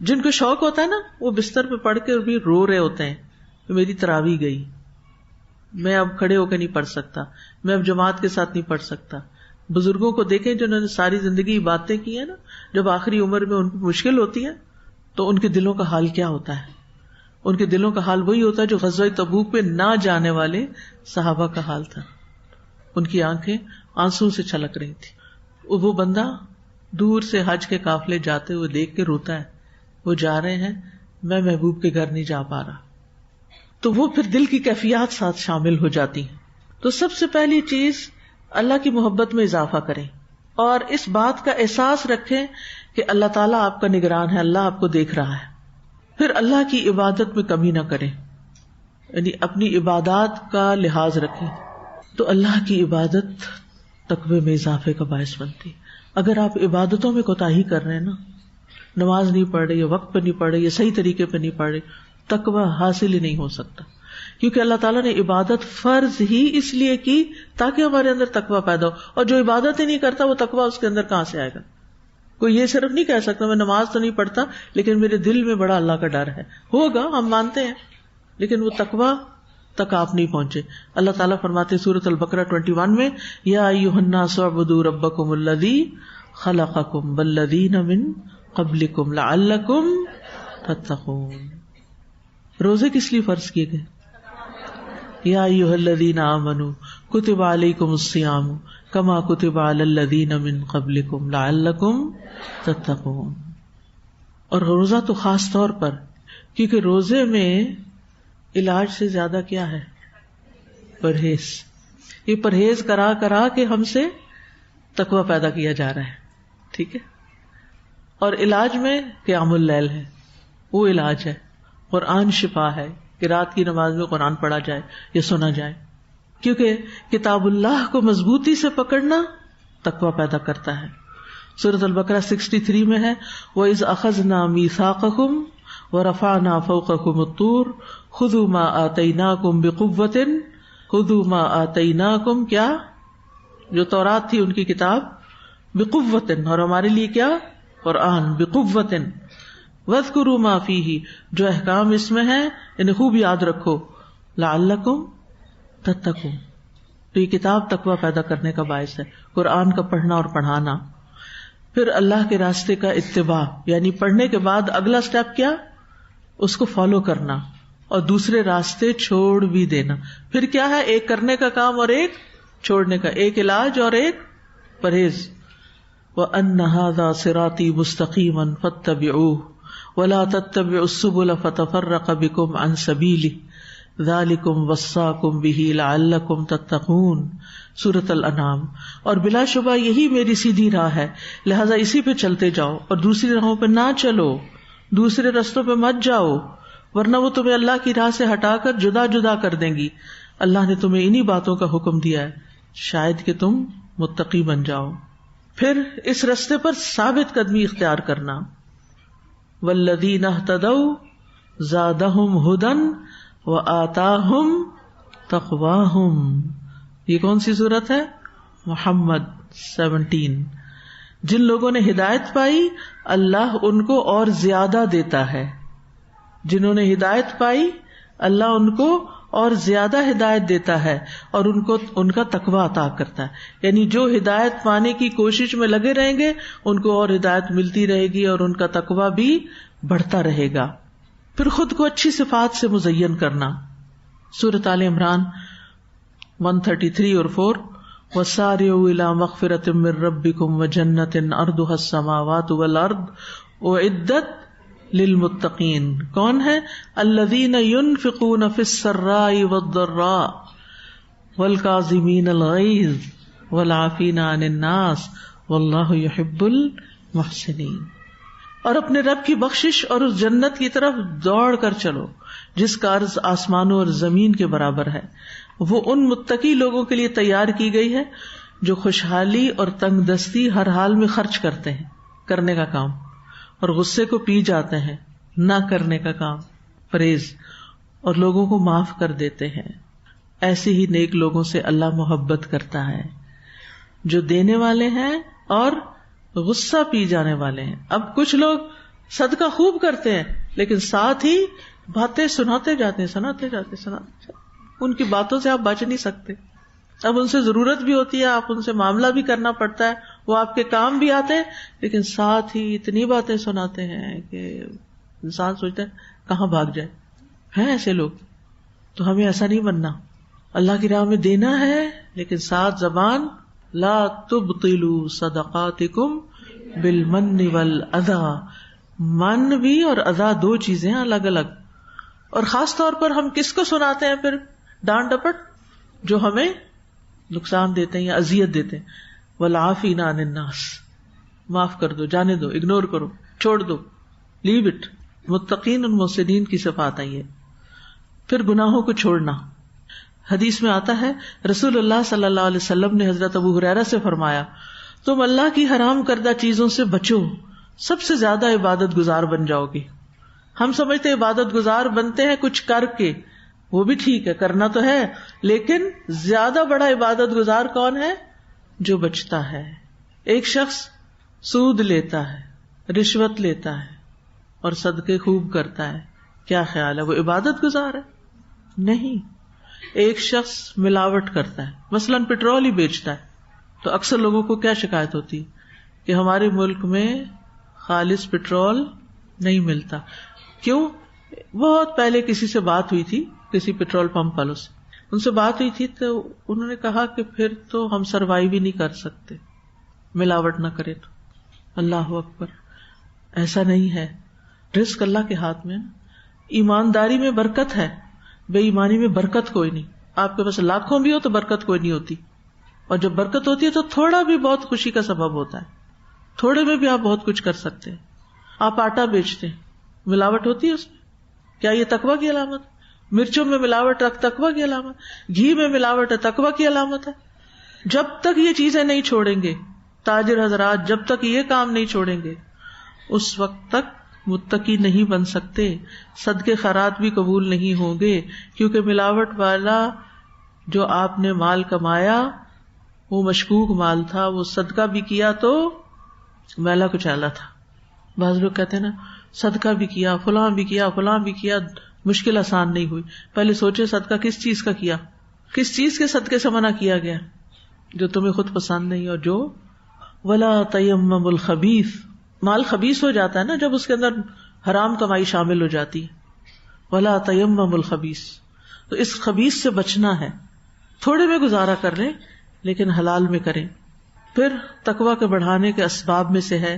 [SPEAKER 1] جن کو شوق ہوتا ہے نا، وہ بستر پہ پڑھ کے بھی رو رہے ہوتے ہیں کہ میری تراویح گئی، میں اب کھڑے ہو کے نہیں پڑھ سکتا، میں اب جماعت کے ساتھ نہیں پڑھ سکتا. بزرگوں کو دیکھیں جنہوں نے ساری زندگی باتیں کی ہیں نا، جب آخری عمر میں ان کو مشکل ہوتی ہے تو ان کے دلوں کا حال کیا ہوتا ہے. ان کے دلوں کا حال وہی ہوتا ہے جو غزوہ تبوک پہ نہ جانے والے صحابہ کا حال تھا. ان کی آنکھیں آنسو سے چھلک رہی تھی. وہ بندہ دور سے حج کے قافلے جاتے ہوئے دیکھ کے روتا ہے, وہ جا رہے ہیں, میں محبوب کے گھر نہیں جا پا رہا. تو وہ پھر دل کی کیفیات ساتھ شامل ہو جاتی ہیں. تو سب سے پہلی چیز اللہ کی محبت میں اضافہ کریں اور اس بات کا احساس رکھیں کہ اللہ تعالیٰ آپ کا نگران ہے, اللہ آپ کو دیکھ رہا ہے. پھر اللہ کی عبادت میں کمی نہ کریں, یعنی اپنی عبادات کا لحاظ رکھیں. تو اللہ کی عبادت تقوی میں اضافے کا باعث بنتی. اگر آپ عبادتوں میں کوتاہی کر رہے ہیں نا, نماز نہیں پڑھ رہے, یا وقت پہ نہیں پڑھ رہے, یا صحیح طریقے پہ نہیں پڑھ رہے, تقوی حاصل ہی نہیں ہو سکتا. کیونکہ اللہ تعالیٰ نے عبادت فرض ہی اس لیے کی تاکہ ہمارے اندر تقوی پیدا ہو, اور جو عبادت ہی نہیں کرتا وہ تقوی اس کے اندر کہاں سے آئے گا؟ کوئی یہ صرف نہیں کہہ سکتا میں نماز تو نہیں پڑھتا لیکن میرے دل میں بڑا اللہ کا ڈر ہے. ہوگا, ہم مانتے ہیں, لیکن وہ تقوی تک آپ نہیں پہنچے. اللہ تعالیٰ فرماتے سورۃ البقرہ 21 میں, یا ایھا الناس اعبدوا ربکم الذی خلقکم والذین من قبلکم لعلکم تتقون. روزے کس لیے فرض کیے گئے؟ یا ایھا الذین آمنوا کتب علیکم الصیام کما کتب علی الذین من قبلکم لعلکم تتقون. اور روزہ تو خاص طور پر, کیونکہ روزے میں علاج سے زیادہ کیا ہے؟ پرہیز. یہ پرہیز کرا کرا کے ہم سے تقوی پیدا کیا جا رہا ہے. ٹھیک ہے. اور علاج میں قیام اللیل ہے, وہ علاج ہے. قرآن شفا ہے کہ رات کی نماز میں قرآن پڑھا جائے یا سنا جائے, کیونکہ کتاب اللہ کو مضبوطی سے پکڑنا تقوی پیدا کرتا ہے. سورۃ البقرہ 63 میں ہے, وَإِذْ أَخَذْنَا مِيثَاقَكُمْ وَرَفَعْنَا فَوْقَكُمُ الطُّورَ خُذُوا مَا آتَيْنَاكُمْ بِقُوَّةٍ خُذُوا مَا آتَيْنَاكُمْ, کیا جو تورات تھی ان کی کتاب, بِقُوَّةٍ, اور ہمارے لیے کیا؟ قرآن, بِقُوَّةٍ وَاذْكُرُوا مَا فِيهِ, جو احکام اس میں ہیں انہیں خوب یاد رکھو, لعلکم تتقون. تو یہ کتاب تقوی پیدا کرنے کا باعث ہے, قرآن کا پڑھنا اور پڑھانا. پھر اللہ کے راستے کا اتباع, یعنی پڑھنے کے بعد اگلا سٹیپ کیا؟ اس کو فالو کرنا اور دوسرے راستے چھوڑ بھی دینا. پھر کیا ہے؟ ایک کرنے کا کام اور ایک چھوڑنے کا, ایک علاج اور ایک پرہیز. وَأَنَّ هَذَا صِرَاطِي مُسْتَقِيمًا فَاتَّبِعُوهُ وَلَا تَتَّبِعُوا السُّبُلَ فَتَفَرَّقَ بِكُمْ عَنْ سَبِيلِهِ ذَلِكُمْ وَصَّاكُمْ بِهِ لَعَلَّكُمْ تَتَّقُونَ. سورۃ الانعام. اور بلا شبہ یہی میری سیدھی راہ ہے, لہذا اسی پہ چلتے جاؤ اور دوسری راہوں پہ نہ چلو, دوسرے رستوں پہ مت جاؤ, ورنہ وہ تمہیں اللہ کی راہ سے ہٹا کر جدا جدا کر دیں گی. اللہ نے تمہیں انہی باتوں کا حکم دیا ہے شاید کہ تم متقی بن جاؤ. پھر اس رستے پر ثابت قدمی اختیار کرنا. والذین اہتدوا زادہم ھدی وآتاہم تقواہم. یہ کون سی صورت ہے؟ محمد 17. جن لوگوں نے ہدایت پائی اللہ ان کو اور زیادہ دیتا ہے. جنہوں نے ہدایت پائی اللہ ان کو اور زیادہ ہدایت دیتا ہے اور ان کو ان کا تقویٰ عطا کرتا ہے. یعنی جو ہدایت پانے کی کوشش میں لگے رہیں گے ان کو اور ہدایت ملتی رہے گی اور ان کا تقویٰ بھی بڑھتا رہے گا. پھر خود کو اچھی صفات سے مزین کرنا. سورۃ آل عمران 133 اور 4, وَسَارِعُوا إِلَىٰ مَغْفِرَةٍ مِّن رَّبِّكُمْ وَجَنَّةٍ عَرْضُهَا السَّمَاوَاتُ وَالْأَرْضُ أُعِدَّتْ لِلْمُتَّقِينَ. کون ہے؟ الَّذِينَ يُنفِقُونَ فِي السَّرَّاءِ وَالضَّرَّاءِ وَالْكَاظِمِينَ الْغَيْظَ وَالْعَافِينَ عَنِ النَّاسِ وَاللَّهُ يُحِبُّ الْمُحْسِنِينَ. اور اپنے رب کی بخشش اور اس جنت کی طرف دوڑ کر چلو جس کا عرض آسمانوں اور زمین کے برابر ہے. وہ ان متقی لوگوں کے لیے تیار کی گئی ہے جو خوشحالی اور تنگ دستی ہر حال میں خرچ کرتے ہیں, کرنے کا کام, اور غصے کو پی جاتے ہیں, نہ کرنے کا کام, پرہیز, اور لوگوں کو معاف کر دیتے ہیں. ایسے ہی نیک لوگوں سے اللہ محبت کرتا ہے جو دینے والے ہیں اور غصہ پی جانے والے ہیں. اب کچھ لوگ صدقہ خوب کرتے ہیں لیکن ساتھ ہی باتیں سناتے جاتے ہیں, ان کی باتوں سے آپ بچ نہیں سکتے. اب ان سے ضرورت بھی ہوتی ہے, آپ ان سے معاملہ بھی کرنا پڑتا ہے, وہ آپ کے کام بھی آتے ہیں, لیکن ساتھ ہی اتنی باتیں سناتے ہیں کہ انسان سوچتا ہے کہاں بھاگ جائے. ہیں ایسے لوگ. تو ہمیں ایسا نہیں بننا. اللہ کی راہ میں دینا ہے لیکن ساتھ زبان لا تبطلوا صدقاتکم بالمن والاذی. من بھی اور اذا دو چیزیں ہیں الگ الگ. اور خاص طور پر ہم کس کو سناتے ہیں پھر ڈانٹ ڈپٹ؟ جو ہمیں نقصان دیتے ہیں یا اذیت دیتے ہیں. والعافین عن الناس. معاف کر دو، جانے دو، اگنور کرو، چھوڑ دو، لیو اٹ. متقین اور محسنین کی صفات ہیں یہ. پھر گناہوں کو چھوڑنا. حدیث میں آتا ہے رسول اللہ صلی اللہ علیہ وسلم نے حضرت ابو ہریرہ سے فرمایا تم اللہ کی حرام کردہ چیزوں سے بچو، سب سے زیادہ عبادت گزار بن جاؤ گی. ہم سمجھتے عبادت گزار بنتے ہیں کچھ کر کے، وہ بھی ٹھیک ہے، کرنا تو ہے، لیکن زیادہ بڑا عبادت گزار کون ہے؟ جو بچتا ہے. ایک شخص سود لیتا ہے، رشوت لیتا ہے اور صدقے خوب کرتا ہے، کیا خیال ہے وہ عبادت گزار ہے؟ نہیں. ایک شخص ملاوٹ کرتا ہے، مثلاً پیٹرول ہی بیچتا ہے، تو اکثر لوگوں کو کیا شکایت ہوتی کہ ہمارے ملک میں خالص پیٹرول نہیں ملتا. کیوں؟ بہت پہلے کسی سے بات ہوئی تھی، کسی پیٹرول پمپ والوں سے، ان سے بات ہوئی تھی تو انہوں نے کہا کہ پھر تو ہم سروائیو ہی نہیں کر سکتے ملاوٹ نہ کرے تو. اللہ اکبر. ایسا نہیں ہے. رزق اللہ کے ہاتھ میں. ایمانداری میں برکت ہے، بے ایمانی میں برکت کوئی نہیں. آپ کے پاس لاکھوں بھی ہو تو برکت کوئی نہیں ہوتی، اور جب برکت ہوتی ہے تو تھوڑا بھی بہت خوشی کا سبب ہوتا ہے. تھوڑے میں بھی آپ بہت کچھ کر سکتے ہیں. آپ آٹا بیچتے ہیں، ملاوٹ ہوتی ہے اس میں، کیا یہ تقویٰ کی علامت؟ مرچوں میں ملاوٹ تقویٰ کی علامت، گھی میں ملاوٹ ہے تقویٰ کی علامت ہے. جب تک یہ چیزیں نہیں چھوڑیں گے تاجر حضرات، جب تک یہ کام نہیں چھوڑیں گے اس وقت تک متقی نہیں بن سکتے. صدقے خیرات بھی قبول نہیں ہوں گے، کیونکہ ملاوٹ والا جو آپ نے مال کمایا وہ مشکوک مال تھا، وہ صدقہ بھی کیا تو میلا کچیلا تھا. بعض لوگ کہتے ہیں نا صدقہ بھی کیا، فلاں بھی کیا، فلاں بھی کیا، مشکل آسان نہیں ہوئی. پہلے سوچے صدقہ کس چیز کا کیا، کس چیز کے صدقے سے منع کیا گیا جو تمہیں خود پسند نہیں. اور جو ولا تیمموا الخبیث، مال خبیث ہو جاتا ہے نا جب اس کے اندر حرام کمائی شامل ہو جاتی ہے. ولا تیمموا الخبیث، تو اس خبیث سے بچنا ہے. تھوڑے میں گزارا کر لیں لیکن حلال میں کریں. پھر تقویٰ کے بڑھانے کے اسباب میں سے ہے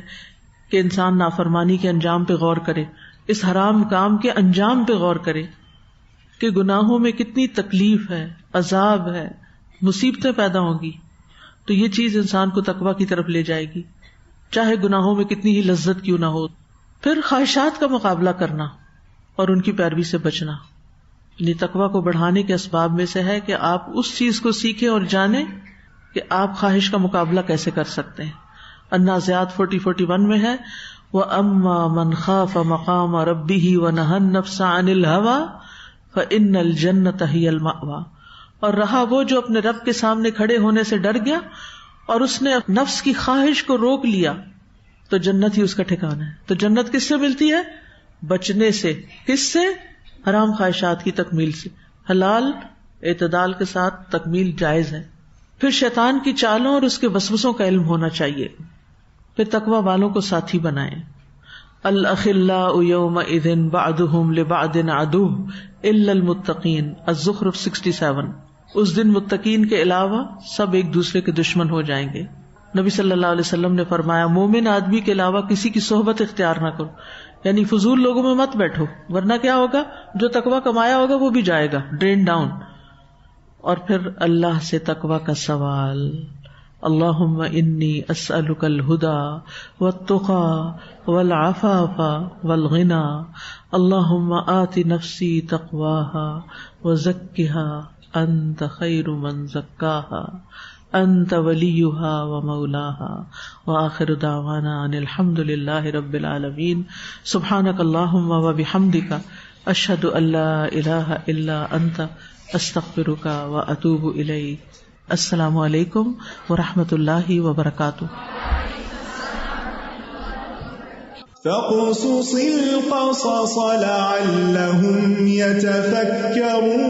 [SPEAKER 1] کہ انسان نافرمانی کے انجام پہ غور کرے، اس حرام کام کے انجام پہ غور کرے کہ گناہوں میں کتنی تکلیف ہے، عذاب ہے، مصیبتیں پیدا ہوں گی. تو یہ چیز انسان کو تقویٰ کی طرف لے جائے گی، چاہے گناہوں میں کتنی ہی لذت کیوں نہ ہو. پھر خواہشات کا مقابلہ کرنا اور ان کی پیروی سے بچنا. یعنی تقویٰ کو بڑھانے کے اسباب میں سے ہے کہ آپ اس چیز کو سیکھیں اور جانیں کہ آپ خواہش کا مقابلہ کیسے کر سکتے ہیں. النازعات 40-41 میں ہے وَأَمَّا مَنْ خَافَ مَقَامَ رَبِّهِ وَنَهَى النَّفْسَ عَنِ الْهَوَىٰ فَإِنَّ الْجَنَّةَ هِيَ الْمَأْوَىٰ. اور رہا وہ جو اپنے رب کے سامنے کھڑے ہونے سے ڈر گیا اور اس نے نفس کی خواہش کو روک لیا تو جنت ہی اس کا ٹھکانہ ہے. تو جنت کس سے ملتی ہے؟ بچنے سے. کس سے؟ حرام خواہشات کی تکمیل سے. حلال اعتدال کے ساتھ تکمیل جائز ہے. پھر شیطان کی چالوں اور اس کے وسوسوں کا علم ہونا چاہیے. پھر تقوی والوں کو ساتھی بنائیں. الاخلاء یومئذ بعضهم لبعض عدو الا المتقین. الزخرف 67. اس دن متقین کے علاوہ سب ایک دوسرے کے دشمن ہو جائیں گے. نبی صلی اللہ علیہ وسلم نے فرمایا مومن آدمی کے علاوہ کسی کی صحبت اختیار نہ کرو، یعنی فضول لوگوں میں مت بیٹھو، ورنہ کیا ہوگا؟ جو تقوی کمایا ہوگا وہ بھی جائے گا، ڈرین ڈاؤن. اور پھر اللہ سے تقوی کا سوال. اللہم انی اسألک الہدی والتقی والعفاف والغنی اللہم آت نفسی تقواها وزکها انت خیر من زکاها انت ولیها ومولاها وآخر دعوانا ان الحمد للہ رب العالمین. سبحانک اللہم وبحمدک اشہد ان لا الہ الا انت استغفرک واتوب الیک. السلام علیکم ورحمۃ اللہ وبرکاتہ.
[SPEAKER 3] فاقصص القصص لعلهم يتفكرون